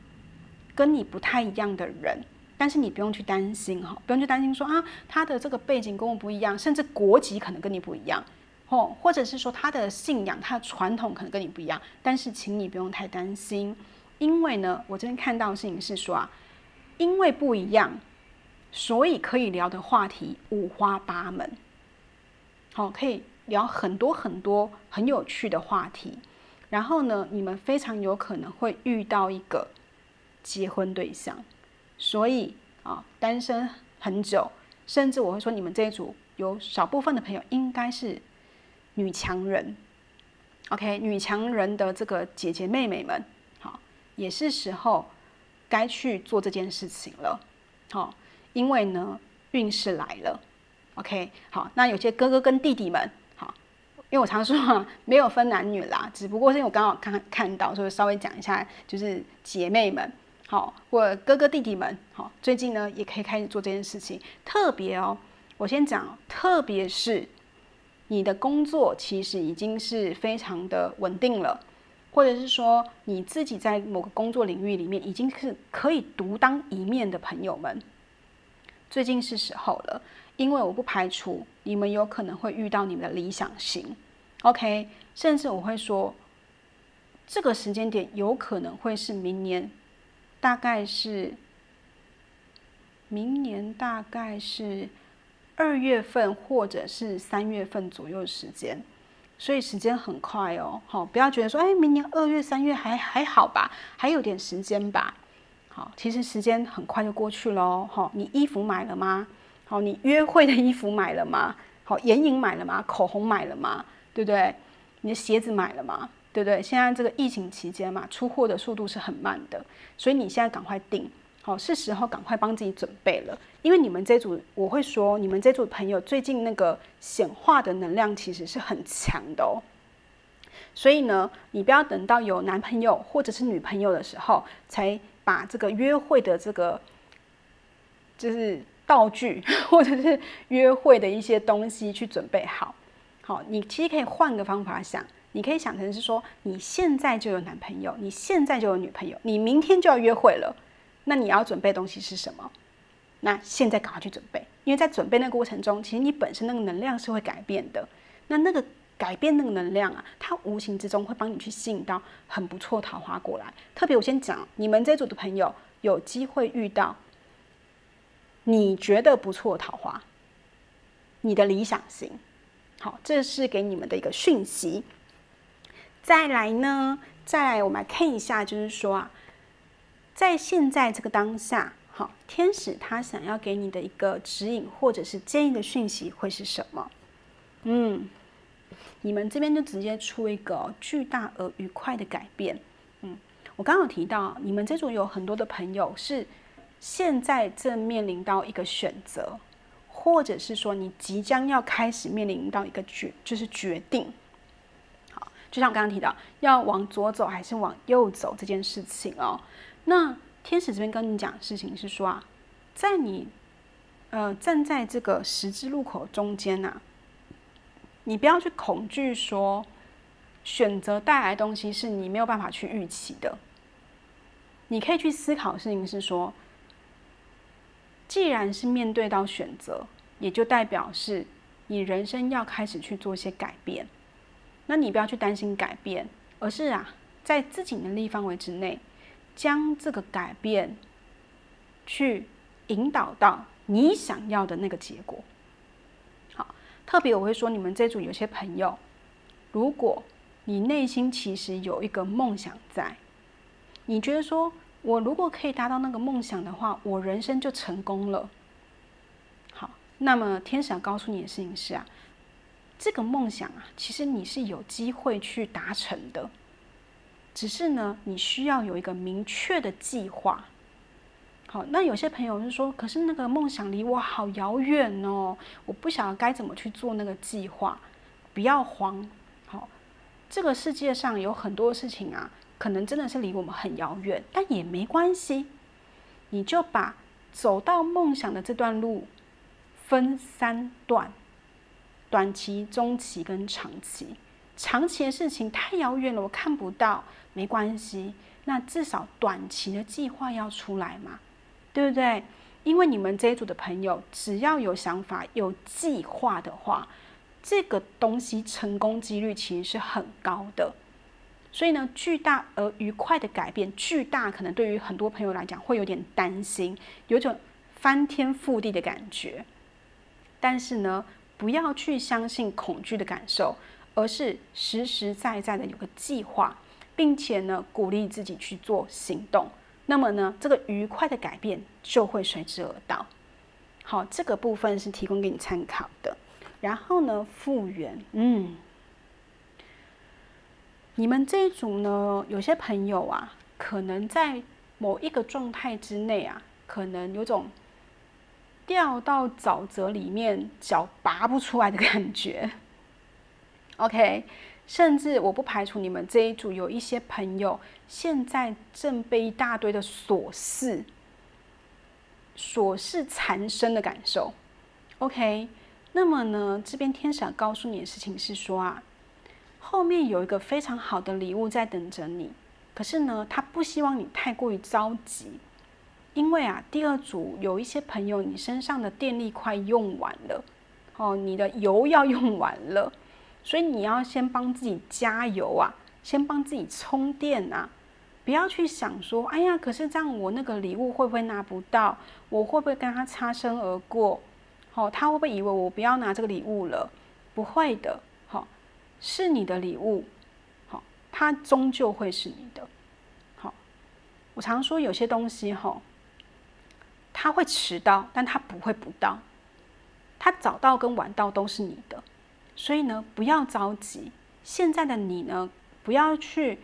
跟你不太一样的人。但是你不用去担心不用去担心说他的这个背景跟我不一样，甚至国籍可能跟你不一样或者是说他的信仰、他的传统可能跟你不一样。但是请你不用太担心，因为呢，我这边看到的事情是说因为不一样，所以可以聊的话题五花八门，可以聊很多很多很有趣的话题。然后呢，你们非常有可能会遇到一个结婚对象。所以单身很久，甚至我会说，你们这一组有少部分的朋友应该是女强人 ，OK， 女强人的这个姐姐妹妹们，也是时候该去做这件事情了，因为呢，运势来了 ，OK， 好，那有些哥哥跟弟弟们，因为我常说没有分男女啦，只不过是因为我刚好看到，所以稍微讲一下，就是姐妹们。或哥哥弟弟们，最近呢也可以开始做这件事情。特别我先讲，特别是你的工作其实已经是非常的稳定了，或者是说你自己在某个工作领域里面已经是可以独当一面的朋友们，最近是时候了。因为我不排除你们有可能会遇到你们的理想型 ，OK， 甚至我会说，这个时间点有可能会是明年。大概是明年2月份或者是3月份左右的时间，所以时间很快哦。不要觉得说，明年2月、3月还好吧，还有点时间吧。其实时间很快就过去喽。你衣服买了吗？你约会的衣服买了吗？眼影买了吗？口红买了吗？对不对？你的鞋子买了吗？对不对？现在这个疫情期间嘛，出货的速度是很慢的，所以你现在赶快订，是时候赶快帮自己准备了。因为你们这组，我会说，你们这组朋友最近那个显化的能量其实是很强的哦。所以呢，你不要等到有男朋友或者是女朋友的时候，才把这个约会的这个就是道具或者是约会的一些东西去准备好。你其实可以换个方法想。你可以想成是说，你现在就有男朋友，你现在就有女朋友，你明天就要约会了，那你要准备的东西是什么？那现在赶快去准备，因为在准备那个过程中，其实你本身那个能量是会改变的。那个改变那个能量它无形之中会帮你去吸引到很不错桃花过来。特别我先讲，你们这组的朋友有机会遇到你觉得不错的桃花，你的理想型。好，这是给你们的一个讯息。再来我们来看一下，就是说啊，在现在这个当下，好，天使他想要给你的一个指引或者是建议的讯息会是什么？你们这边就直接出一个巨大而愉快的改变。我刚刚有提到，你们这组有很多的朋友是现在正面临到一个选择，或者是说你即将要开始面临到一个决定。好，就像我刚刚提到，要往左走还是往右走这件事情哦。那天使这边跟你讲的事情是说啊，在你站在这个十字路口中间啊，你不要去恐惧说选择带来的东西是你没有办法去预期的。你可以去思考的事情是说，既然是面对到选择，也就代表是你人生要开始去做一些改变。那你不要去担心改变，而是啊，在自己能力范围之内，将这个改变去引导到你想要的那个结果。好，特别我会说，你们这组有些朋友，如果你内心其实有一个梦想在，你觉得说，我如果可以达到那个梦想的话，我人生就成功了。好，那么天使要告诉你的事情是啊，这个梦想啊，其实你是有机会去达成的，只是呢，你需要有一个明确的计划。好，那有些朋友就说，可是那个梦想离我好遥远哦，我不晓得该怎么去做那个计划。不要慌，好，这个世界上有很多事情啊，可能真的是离我们很遥远，但也没关系。你就把走到梦想的这段路分3段，短期、中期跟长期。长期的事情太遥远了，我看不到，没关系。那至少短期的计划要出来嘛，对不对？因为你们这一组的朋友，只要有想法、有计划的话，这个东西成功几率其实是很高的。所以呢，巨大而愉快的改变，巨大可能对于很多朋友来讲会有点担心，有种翻天覆地的感觉。但是呢，不要去相信恐惧的感受，而是实实在在的有个计划，并且呢，鼓励自己去做行动。那么呢，这个愉快的改变就会随之而到。好，这个部分是提供给你参考的。然后呢，复原，你们这一组呢，有些朋友啊，可能在某一个状态之内啊，可能有种掉到沼泽里面脚拔不出来的感觉。OK， 甚至我不排除你们这一组有一些朋友现在正被一大堆的琐事缠身的感受。OK， 那么呢，这边天使要告诉你的事情是说啊，后面有一个非常好的礼物在等着你，可是呢，他不希望你太过于着急，因为啊，第二组有一些朋友，你身上的电力快用完了，你的油要用完了，所以你要先帮自己加油啊，先帮自己充电啊，不要去想说，哎呀，可是这样我那个礼物会不会拿不到？我会不会跟他擦身而过？他会不会以为我不要拿这个礼物了？不会的，是你的礼物，它终究会是你的。我常说有些东西它会迟到，但它不会不到，它早到跟晚到都是你的，所以呢，不要着急。现在的你呢，不要去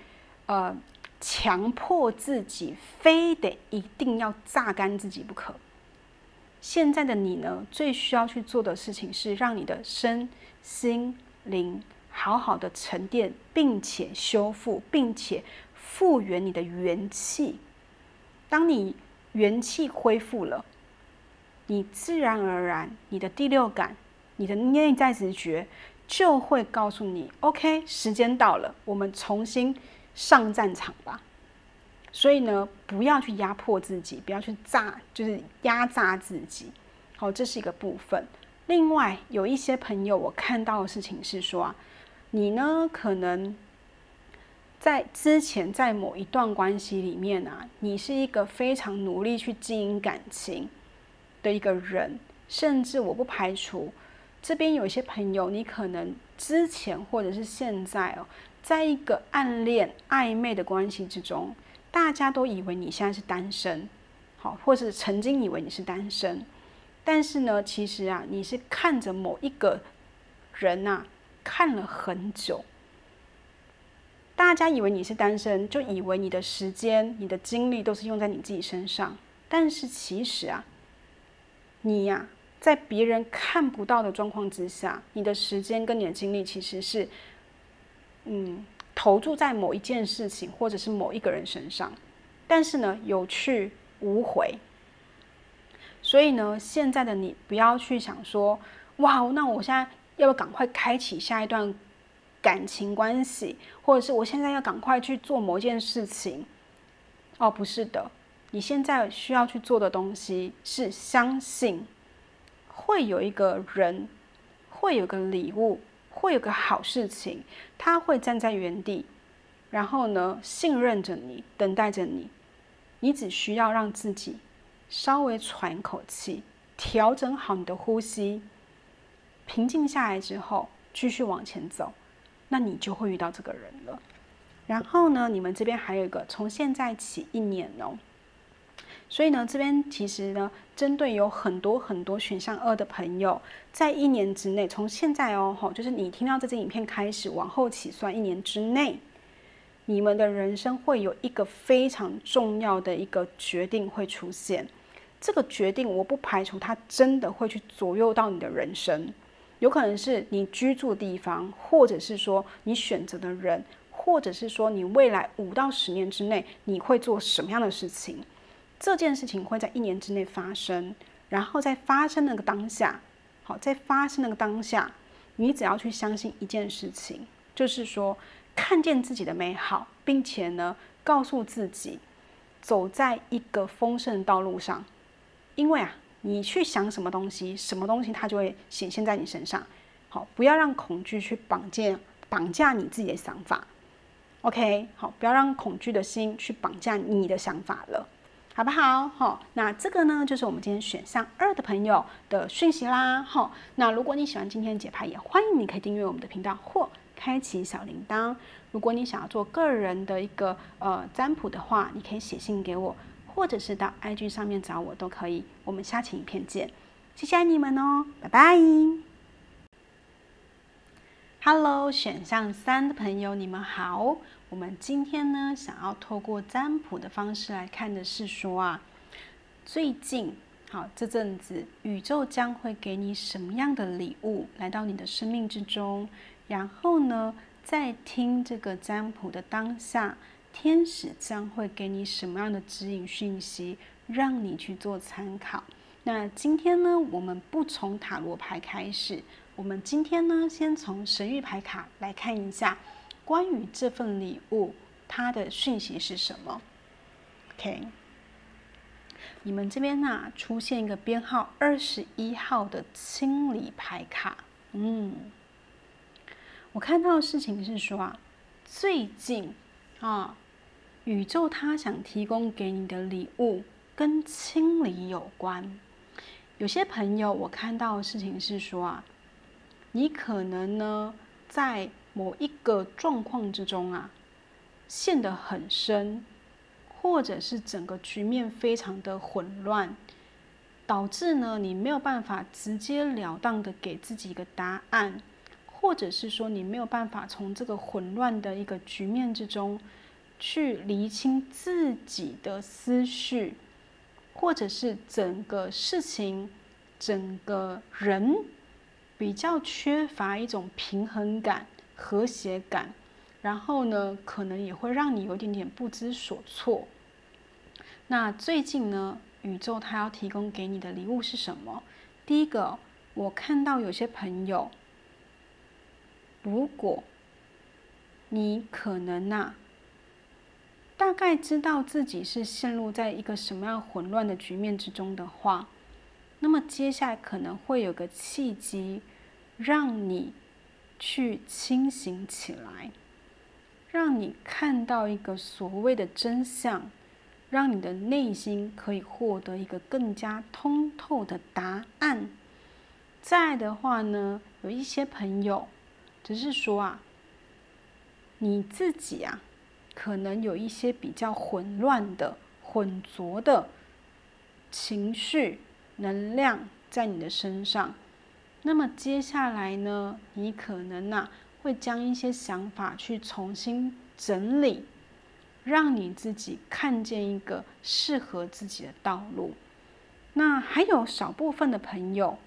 强迫自己，非得一定要榨干自己不可。现在的你呢，最需要去做的事情是让你的身心灵好好的沉淀，并且修复，并且复原你的元气。当你元气恢复了，你自然而然，你的第六感，你的内在直觉就会告诉你 ，OK， 时间到了，我们重新上战场吧。所以呢，不要去压迫自己，不要去就是压榨自己。好，这是一个部分。另外，有一些朋友我看到的事情是说啊，你呢可能在之前在某一段关系里面啊，你是一个非常努力去经营感情的一个人，甚至我不排除这边有一些朋友，你可能之前或者是现在哦，在一个暗恋暧昧的关系之中，大家都以为你现在是单身，好，或是曾经以为你是单身，但是呢，其实啊，你是看着某一个人啊，看了很久。大家以为你是单身，就以为你的时间、你的精力都是用在你自己身上，但是其实啊，你呀，在别人看不到的状况之下，你的时间跟你的精力其实是，投注在某一件事情或者是某一个人身上，但是呢，有去无回。所以呢，现在的你不要去想说，哇，那我现在要不要赶快开启下一段感情关系，或者是我现在要赶快去做某件事情？哦，不是的，你现在需要去做的东西是相信会有一个人，会有个礼物，会有个好事情，他会站在原地，然后呢，信任着你，等待着你。你只需要让自己稍微喘口气，调整好你的呼吸，平静下来之后，继续往前走，那你就会遇到这个人了。然后呢，你们这边还有一个，从现在起1年哦。所以呢，这边其实呢，针对有很多选项2的朋友，在1年之内，从现在哦，就是你听到这支影片开始往后起算1年之内，你们的人生会有一个非常重要的一个决定会出现。这个决定，我不排除它真的会去左右到你的人生，有可能是你居住的地方，或者是说你选择的人，或者是说你未来5到10年之内你会做什么样的事情。这件事情会在1年之内发生，然后在发生那个当下，在发生那个当下，你只要去相信一件事情，就是说看见自己的美好，并且呢，告诉自己走在一个丰盛的道路上。因为啊，你去想什么东西，什么东西它就会显现在你身上。好，不要让恐惧去绑架你自己的想法。OK， 好，不要让恐惧的心去绑架你的想法了。好不好？好，那这个呢，就是我们今天选项2的朋友的讯息啦。好，那如果你喜欢今天的解牌，也欢迎你可以订阅我们的频道或开启小铃铛。如果你想要做个人的一个占卜的话，你可以写信给我，或者是到 IG 上面找我都可以。我们下期影片见，谢谢你们哦，拜拜。Hello， 选项3的朋友，你们好。我们今天呢，想要透过占卜的方式来看的是说啊，最近这阵子宇宙将会给你什么样的礼物来到你的生命之中？然后呢，在听这个占卜的当下，天使将会给你什么样的指引讯息，让你去做参考。那今天呢，我们不从塔罗牌开始。我们今天呢，先从神谕牌卡来看一下，关于这份礼物，它的讯息是什么 ？OK， 你们这边呢，出现一个编号21号的清理牌卡。我看到的事情是说啊，最近宇宙它想提供给你的礼物跟清理有关。有些朋友，我看到的事情是说啊，你可能呢，在某一个状况之中啊，陷得很深，或者是整个局面非常的混乱，导致呢你没有办法直截了当的给自己一个答案，或者是说你没有办法从这个混乱的一个局面之中去厘清自己的思绪，或者是整个事情、整个人比较缺乏一种平衡感、和谐感，然后呢，可能也会让你有点点不知所措。那最近呢，宇宙它要提供给你的礼物是什么？第一个，我看到有些朋友，如果你可能大概知道自己是陷入在一个什么样混乱的局面之中的话，那么接下来可能会有个契机，让你去清醒起来，让你看到一个所谓的真相，让你的内心可以获得一个更加通透的答案。再来的话呢，有一些朋友只是说啊，你自己啊，可能有一些比较混乱的、混浊的情绪、能量在你的身上。那么接下来呢，你可能会将一些想法去重新整理，让你自己看见一个适合自己的道路。那还有少部分的朋友，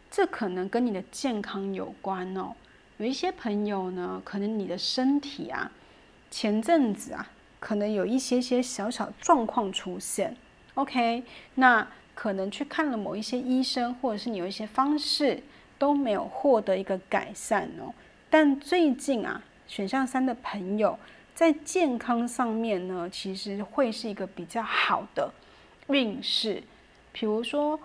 这可能跟你的健康有关哦。有一些朋友呢，可能你的身体啊，前阵子啊，可能有一些小小状况出现。OK， 那可能去看了某一些医生，或者是你有一些方式都没有获得一个改善哦。但最近啊，选项3的朋友在健康上面呢，其实会是一个比较好的运势。比如说，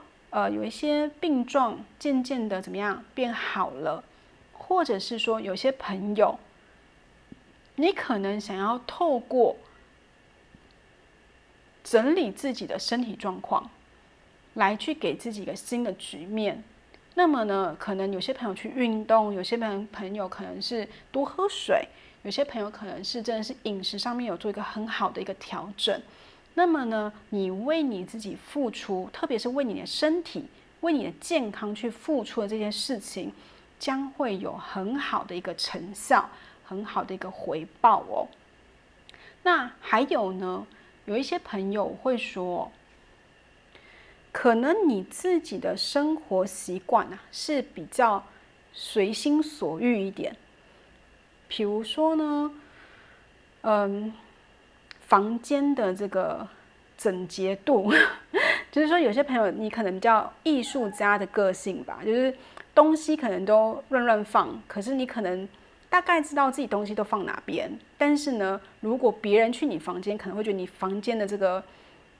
有一些病状渐渐的怎么样变好了，或者是说有些朋友，你可能想要透过整理自己的身体状况，来去给自己一个新的局面。那么呢，可能有些朋友去运动，有些朋友可能是多喝水，有些朋友可能是真的是饮食上面有做一个很好的一个调整。那么呢，你为你自己付出，特别是为你的身体、为你的健康去付出的这件事情，将会有很好的一个成效，很好的一个回报哦。那还有呢，有一些朋友会说，可能你自己的生活习惯是比较随心所欲一点。比如说呢，房间的这个整洁度，就是说有些朋友你可能比较艺术家的个性吧，就是东西可能都乱放，可是你可能大概知道自己东西都放哪边，但是呢，如果别人去你房间，可能会觉得你房间的这个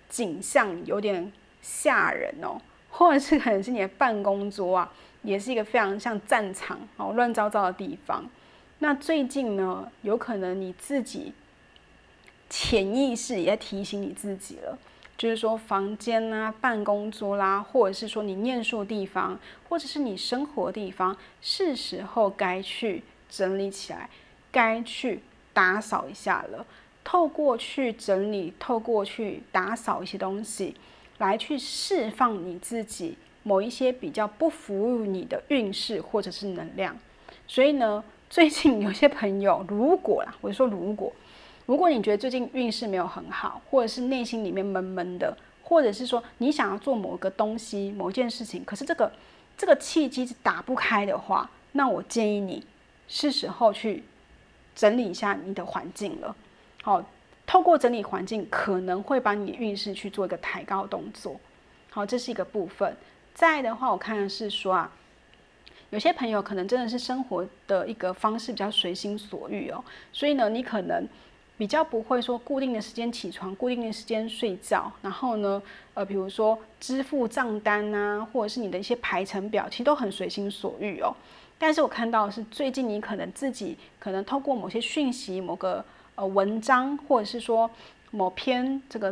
景象有点吓人哦，或者是可能是你的办公桌啊，也是一个非常像战场哦，乱糟糟的地方。那最近呢，有可能你自己潜意识也在提醒你自己了，就是说房间啊、办公桌啦，或者是说你念书的地方，或者是你生活的地方，是时候该去整理起来，该去打扫一下了。透过去整理，透过去打扫一些东西，来去释放你自己某一些比较不服于你的运势或者是能量。所以呢，最近有些朋友，如果你觉得最近运势没有很好，或者是内心里面闷闷的，或者是说你想要做某个东西、某一件事情，可是这个契机是打不开的话，那我建议你是时候去整理一下你的环境了。好，透过整理环境，可能会把你的运势去做一个抬高动作。好，这是一个部分。再来的话，我看的是说有些朋友可能真的是生活的一个方式比较随心所欲哦，所以呢，你可能比较不会说固定的时间起床，固定的时间睡觉，然后呢，比如说支付账单啊，或者是你的一些排程表，其实都很随心所欲哦。但是我看到的是最近你可能自己可能透过某些讯息、某个文章，或者是说某篇这个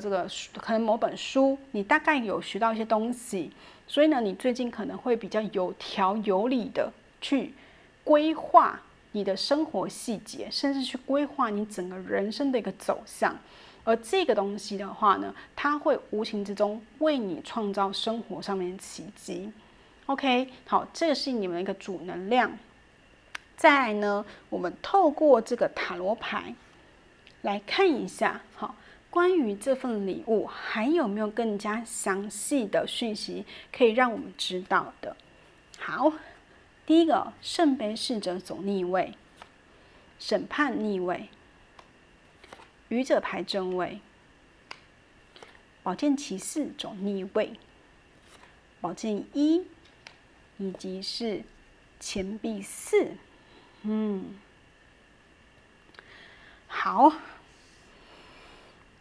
可能某本书，你大概有学到一些东西。所以呢，你最近可能会比较有条有理的去规划你的生活细节，甚至去规划你整个人生的一个走向。而这个东西的话呢，它会无形之中为你创造生活上面的奇迹。OK， 好，这个是你们的一个主能量。再来呢，我们透过这个塔罗牌来看一下，好。关于这份礼物，还有没有更加详细的讯息可以让我们知道的？好，第一个，圣杯侍者走逆位，审判逆位，愚者牌正位，宝剑骑士走逆位，宝剑1，以及是钱币4。好。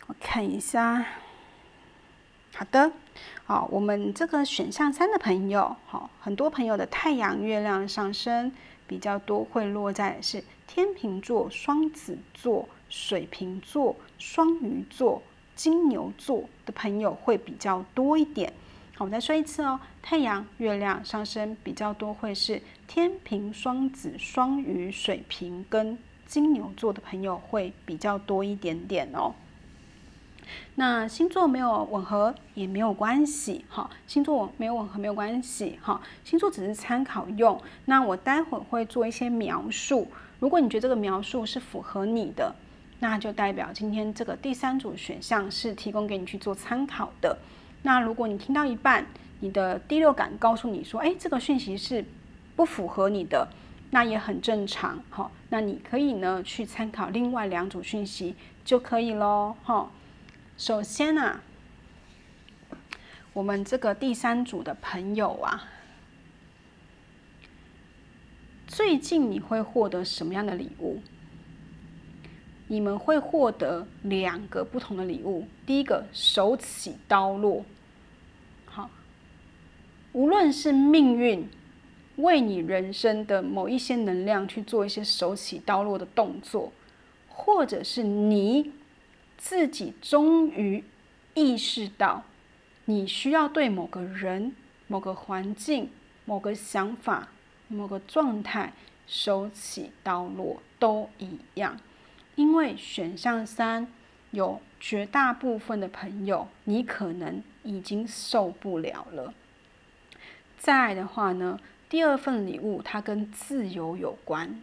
我看一下，好的，好，我们这个选项3的朋友，很多朋友的太阳、月亮上升比较多，会落在是天秤座、双子座、水瓶座、双鱼座、金牛座的朋友会比较多一点。好，我再说一次哦，太阳、月亮、上升比较多会是天秤、双子、双鱼、水瓶跟金牛座的朋友会比较多一点点哦。那星座没有吻合也没有关系，哈，星座没有吻合没有关系，哈，星座只是参考用。那我待会会做一些描述，如果你觉得这个描述是符合你的，那就代表今天这个第3组选项是提供给你去做参考的。那如果你听到一半，你的第六感告诉你说，这个讯息是不符合你的，那也很正常，哈。那你可以呢去参考另外2组讯息就可以咯，哈。首先啊，我们这个第3组的朋友啊，最近你会获得什么样的礼物？你们会获得2个不同的礼物。第一个，手起刀落。好，无论是命运为你人生的某一些能量去做一些手起刀落的动作，或者是你自己终于意识到你需要对某个人、某个环境、某个想法、某个状态手起刀落都一样。因为选项3有绝大部分的朋友，你可能已经受不了了。再来的话呢，第2份礼物它跟自由有关，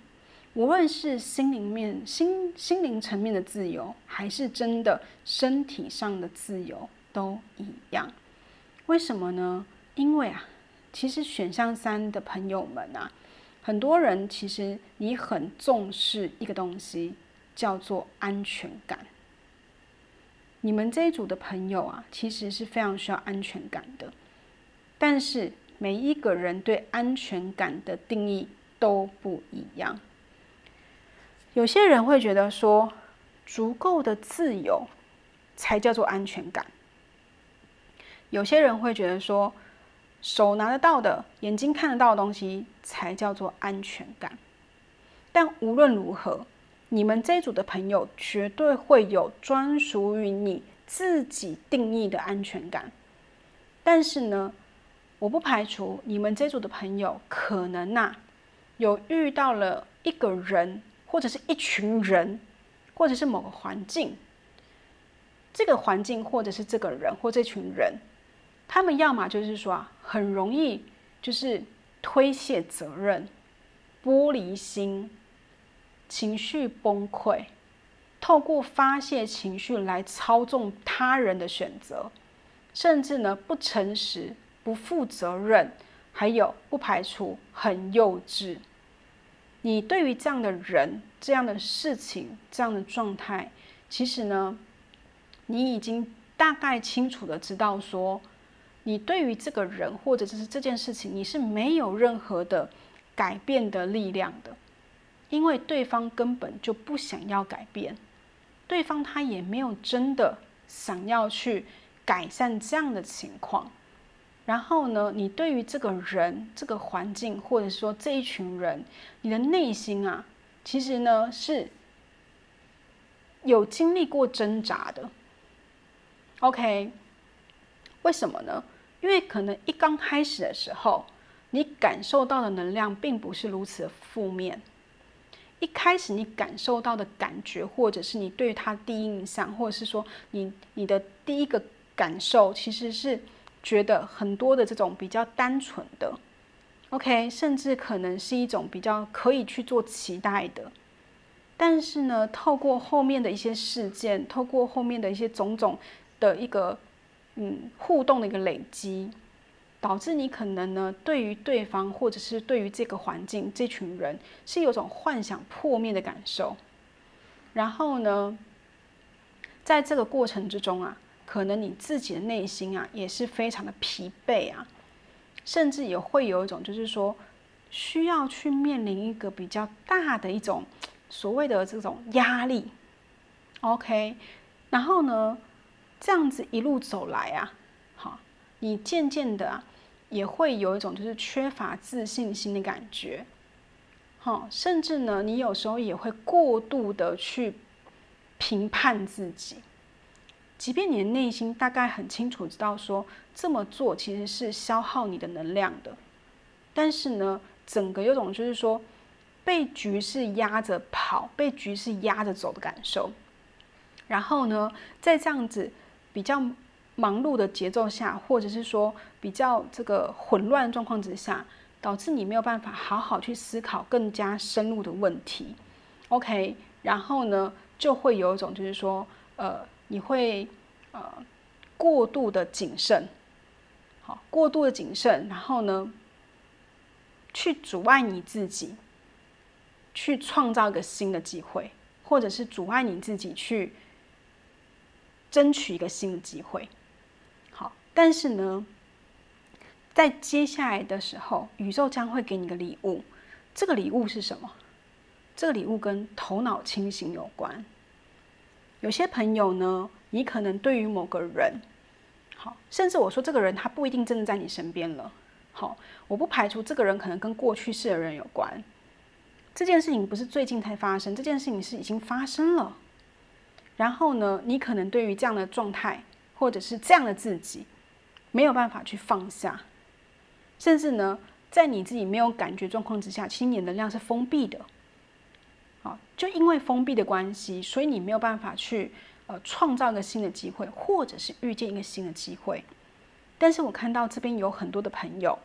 无论是心灵层面的自由，还是真的身体上的自由，都一样。为什么呢？因为啊，其实选项3的朋友们啊，很多人其实你很重视一个东西，叫做安全感。你们这一组的朋友啊，其实是非常需要安全感的，但是每一个人对安全感的定义都不一样。有些人会觉得说，足够的自由才叫做安全感。有些人会觉得说，手拿得到的、眼睛看得到的东西才叫做安全感。但无论如何，你们这一组的朋友绝对会有专属于你自己定义的安全感。但是呢，我不排除你们这组的朋友可能有遇到了一个人，或者是一群人，或者是某个环境。这个环境或者是这个人或这群人，他们要么就是说很容易就是推卸责任、玻璃心、情绪崩溃，透过发泄情绪来操纵他人的选择，甚至呢不诚实、不负责任，还有不排除很幼稚。你对于这样的人、这样的事情、这样的状态，其实呢，你已经大概清楚的知道说，你对于这个人或者是这件事情，你是没有任何的改变的力量的。因为对方根本就不想要改变，对方他也没有真的想要去改善这样的情况。然后呢，你对于这个人、这个环境，或者说这一群人，你的内心啊，其实呢是有经历过挣扎的。OK， 为什么呢？因为可能一刚开始的时候，你感受到的能量并不是如此的负面。一开始你感受到的感觉，或者是你对他第一印象，或者是说你的第一个感受，其实是觉得很多的这种比较单纯的 ，OK， 甚至可能是一种比较可以去做期待的。但是呢，透过后面的一些事件，透过后面的一些种种的一个互动的一个累积，导致你可能呢，对于对方或者是对于这个环境、这群人，是有种幻想破灭的感受。然后呢，在这个过程之中啊，可能你自己的内心啊，也是非常的疲惫啊，甚至也会有一种就是说，需要去面临一个比较大的一种所谓的这种压力。OK， 然后呢，这样子一路走来啊，好，你渐渐的也会有一种就是缺乏自信心的感觉，甚至呢，你有时候也会过度的去评判自己。即便你的内心大概很清楚知道说这么做其实是消耗你的能量的，但是呢，整个有种就是说被局势压着跑，被局势压着走的感受。然后呢，在这样子比较忙碌的节奏下，或者是说比较这个混乱状况之下，导致你没有办法好好去思考更加深入的问题。OK， 然后呢，就会有一种就是说，你会过度的谨慎，好，过度的谨慎，然后呢，去阻碍你自己，去创造一个新的机会，或者是阻碍你自己去争取一个新的机会。好，但是呢，在接下来的时候，宇宙将会给你个礼物。这个礼物是什么？这个礼物跟头脑清醒有关。有些朋友呢，你可能对于某个人，好，甚至我说这个人他不一定真的在你身边了。好，我不排除这个人可能跟过去世的人有关。这件事情不是最近才发生，这件事情是已经发生了。然后呢，你可能对于这样的状态，或者是这样的自己，没有办法去放下，甚至呢，在你自己没有感觉状况之下，其实你的能量是封闭的。好，就因为封闭的关系，所以你没有办法去创造一个新的机会，或者是遇见一个新的机会。但是我看到这边有很多的朋友，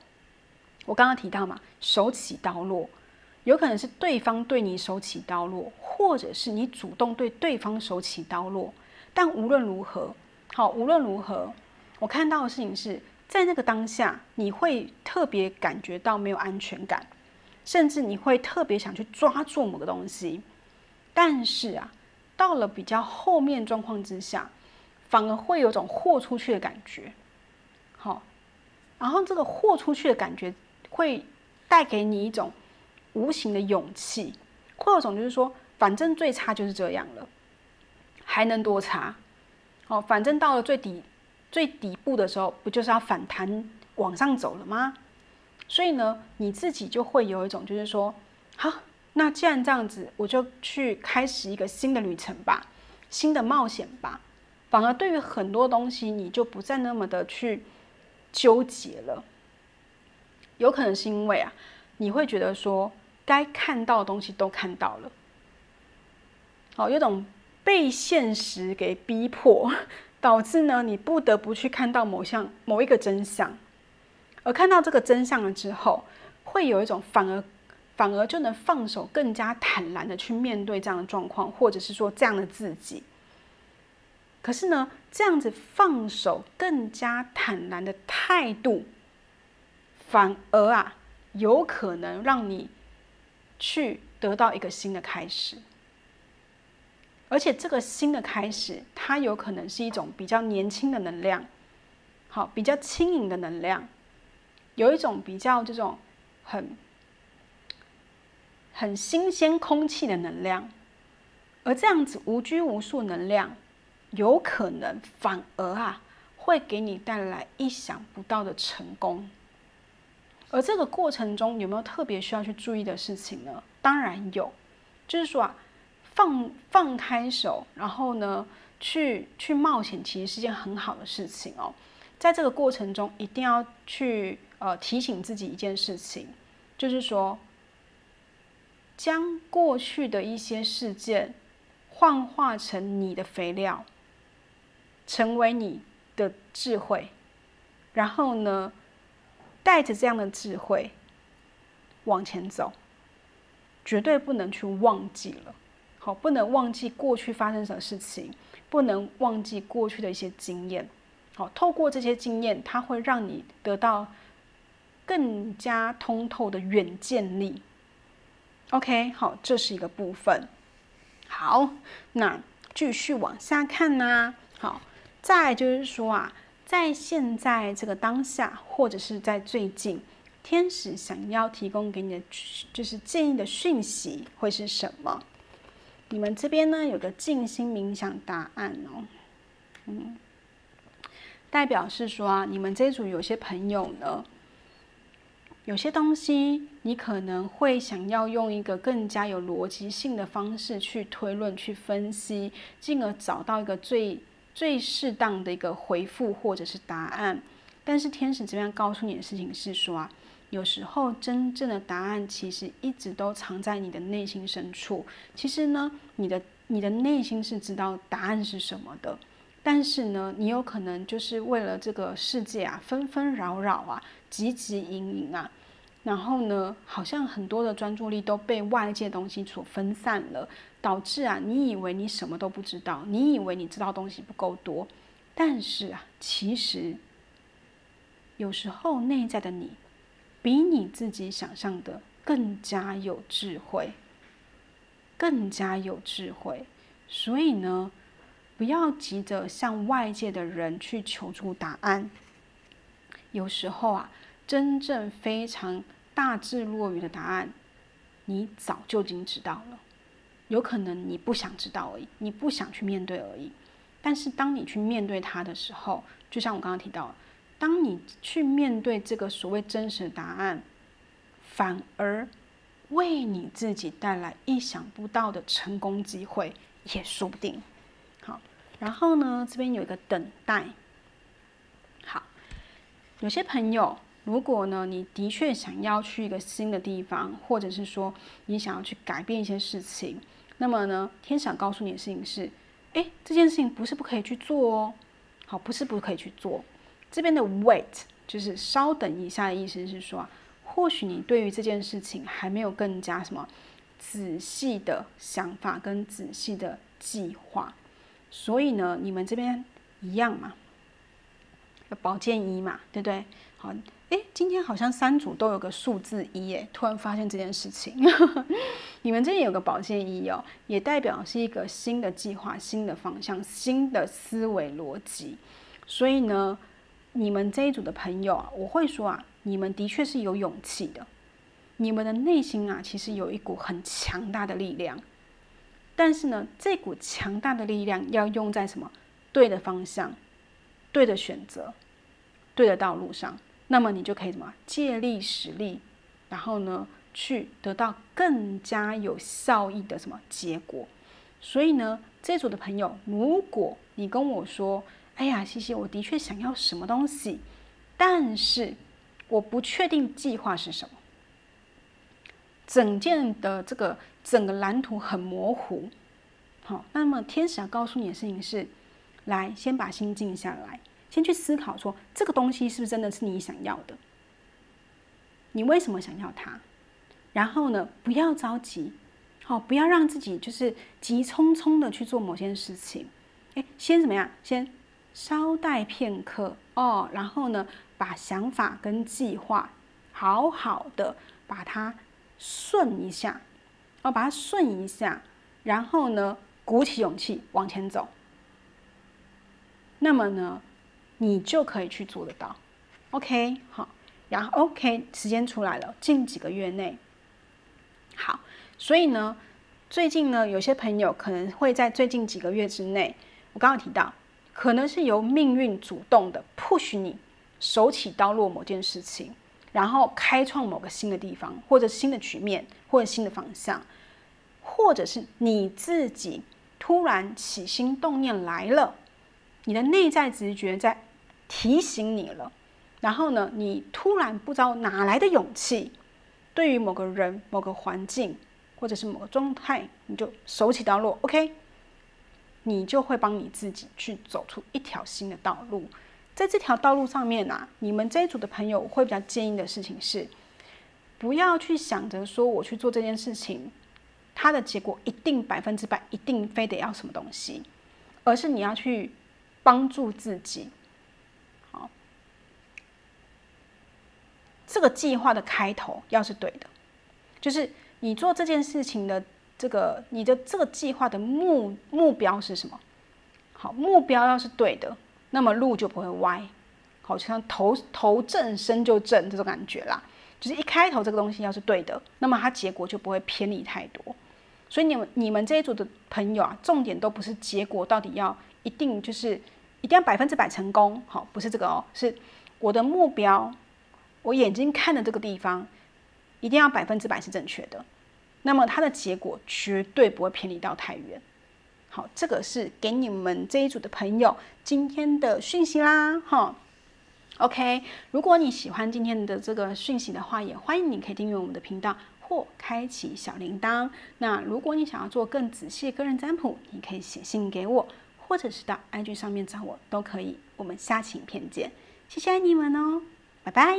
我刚刚提到嘛，手起刀落，有可能是对方对你手起刀落，或者是你主动对对方手起刀落。但无论如何，好，无论如何，我看到的事情是在那个当下，你会特别感觉到没有安全感。甚至你会特别想去抓住某个东西，但是啊，到了比较后面状况之下，反而会有种豁出去的感觉。好，然后这个豁出去的感觉会带给你一种无形的勇气，会有种就是说，反正最差就是这样了，还能多差？哦，反正到了最底部的时候，不就是要反弹往上走了吗？所以呢，你自己就会有一种就是说，好，那既然这样子，我就去开始一个新的旅程吧，新的冒险吧。反而对于很多东西，你就不再那么的去纠结了。有可能是因为啊，你会觉得说，该看到的东西都看到了，好，有种被现实给逼迫，导致呢，你不得不去看到某一个真相。而看到这个真相了之后，会有一种反而就能放手，更加坦然的去面对这样的状况，或者是说这样的自己。可是呢，这样子放手、更加坦然的态度，反而啊，有可能让你去得到一个新的开始。而且这个新的开始，它有可能是一种比较年轻的能量，好，比较轻盈的能量。有一种比较这种很新鲜空气的能量，而这样子无拘无束能量，有可能反而啊会给你带来意想不到的成功。而这个过程中有没有特别需要去注意的事情呢？当然有，就是说啊，放开手，然后呢去冒险，其实是件很好的事情哦。在这个过程中，一定要去提醒自己一件事情，就是说，将过去的一些事件幻化成你的肥料，成为你的智慧，然后呢，带着这样的智慧往前走，绝对不能去忘记了，好，不能忘记过去发生的事情，不能忘记过去的一些经验。好，透过这些经验，它会让你得到更加通透的远见力。OK， 好，这是一个部分。好，那继续往下看呢。好，再来就是说啊，在现在这个当下，或者是在最近，天使想要提供给你的就是建议的讯息会是什么？你们这边呢有个静心冥想答案哦，代表是说啊，你们这一组有些朋友呢，有些东西你可能会想要用一个更加有逻辑性的方式去推论、去分析，进而找到一个最最适当的一个回复或者是答案。但是天使这边告诉你的事情是说啊，有时候真正的答案其实一直都藏在你的内心深处。其实呢，你的内心是知道答案是什么的，但是呢，你有可能就是为了这个世界啊，纷纷扰扰啊，汲汲营营啊，然后呢，好像很多的专注力都被外界东西所分散了，导致啊，你以为你什么都不知道，你以为你知道东西不够多，但是啊，其实有时候内在的你，比你自己想象的更加有智慧，更加有智慧。所以呢，不要急着向外界的人去求助答案。有时候啊，真正非常大智若愚的答案，你早就已经知道了。有可能你不想知道而已，你不想去面对而已。但是当你去面对它的时候，就像我刚刚提到，当你去面对这个所谓真实的答案，反而为你自己带来意想不到的成功机会，也说不定。好，然后呢，这边有一个等待。好，有些朋友，如果呢，你的确想要去一个新的地方，或者是说你想要去改变一些事情，那么呢，天使告诉你的事情是，这件事情不是不可以去做哦。好，不是不可以去做。这边的 wait 就是稍等一下的意思是说，或许你对于这件事情还没有更加什么仔细的想法跟仔细的计划，所以呢，你们这边一样嘛，宝剑一嘛，对不对？好，今天好像3组都有个数字1耶，突然发现这件事情。你们这里有个宝剑1哦，也代表是一个新的计划、新的方向、新的思维逻辑。所以呢，你们这一组的朋友啊，我会说啊，你们的确是有勇气的，你们的内心啊，其实有一股很强大的力量。但是呢，这股强大的力量要用在什么对的方向、对的选择、对的道路上，那么你就可以什么借力使力，然后呢，去得到更加有效益的什么结果。所以呢，这组的朋友，如果你跟我说，哎呀，西西，我的确想要什么东西，但是我不确定计划是什么，整个蓝图很模糊。好，那么天使要告诉你的事情是，来，先把心静下来，先去思考说，这个东西是不是真的是你想要的？你为什么想要它？然后呢，不要着急，不要让自己就是急匆匆的去做某件事情。先怎么样？先稍待片刻哦，然后呢，把想法跟计划好好的把它顺一下，把它顺一下，然后呢，鼓起勇气往前走。那么呢，你就可以去做得到。OK， 好，然后 OK， 时间出来了，近几个月内。好，所以呢，最近呢，有些朋友可能会在最近几个月之内，我刚刚提到，可能是由命运主动的 push 你手起刀落某件事情，然后开创某个新的地方，或者新的局面，或者新的方向，或者是你自己突然起心动念来了，你的内在直觉在提醒你了，然后呢，你突然不知道哪来的勇气，对于某个人、某个环境，或者是某个状态，你就手起刀落 ，OK， 你就会帮你自己去走出一条新的道路。在这条道路上面啊，你们这一组的朋友，我会比较建议的事情是，不要去想着说我去做这件事情，它的结果一定100%，一定非得要什么东西，而是你要去帮助自己。好，这个计划的开头要是对的，就是你做这件事情的你的这个计划的目标是什么？好，目标要是对的，那么路就不会歪。好像头正身就正这种感觉啦，就是一开头这个东西要是对的，那么它结果就不会偏离太多。所以你们这一组的朋友啊，重点都不是结果到底要一定要100%成功，好，不是这个哦，是我的目标，我眼睛看的这个地方，一定要100%是正确的，那么它的结果绝对不会偏离到太远。好，这个是给你们这一组的朋友今天的讯息啦，哈。OK， 如果你喜欢今天的这个讯息的话，也欢迎你可以订阅我们的频道或开启小铃铛。那如果你想要做更仔细的个人占卜，你可以写信给我，或者是到 IG 上面找我都可以。我们下期影片见，谢谢你们哦，拜拜。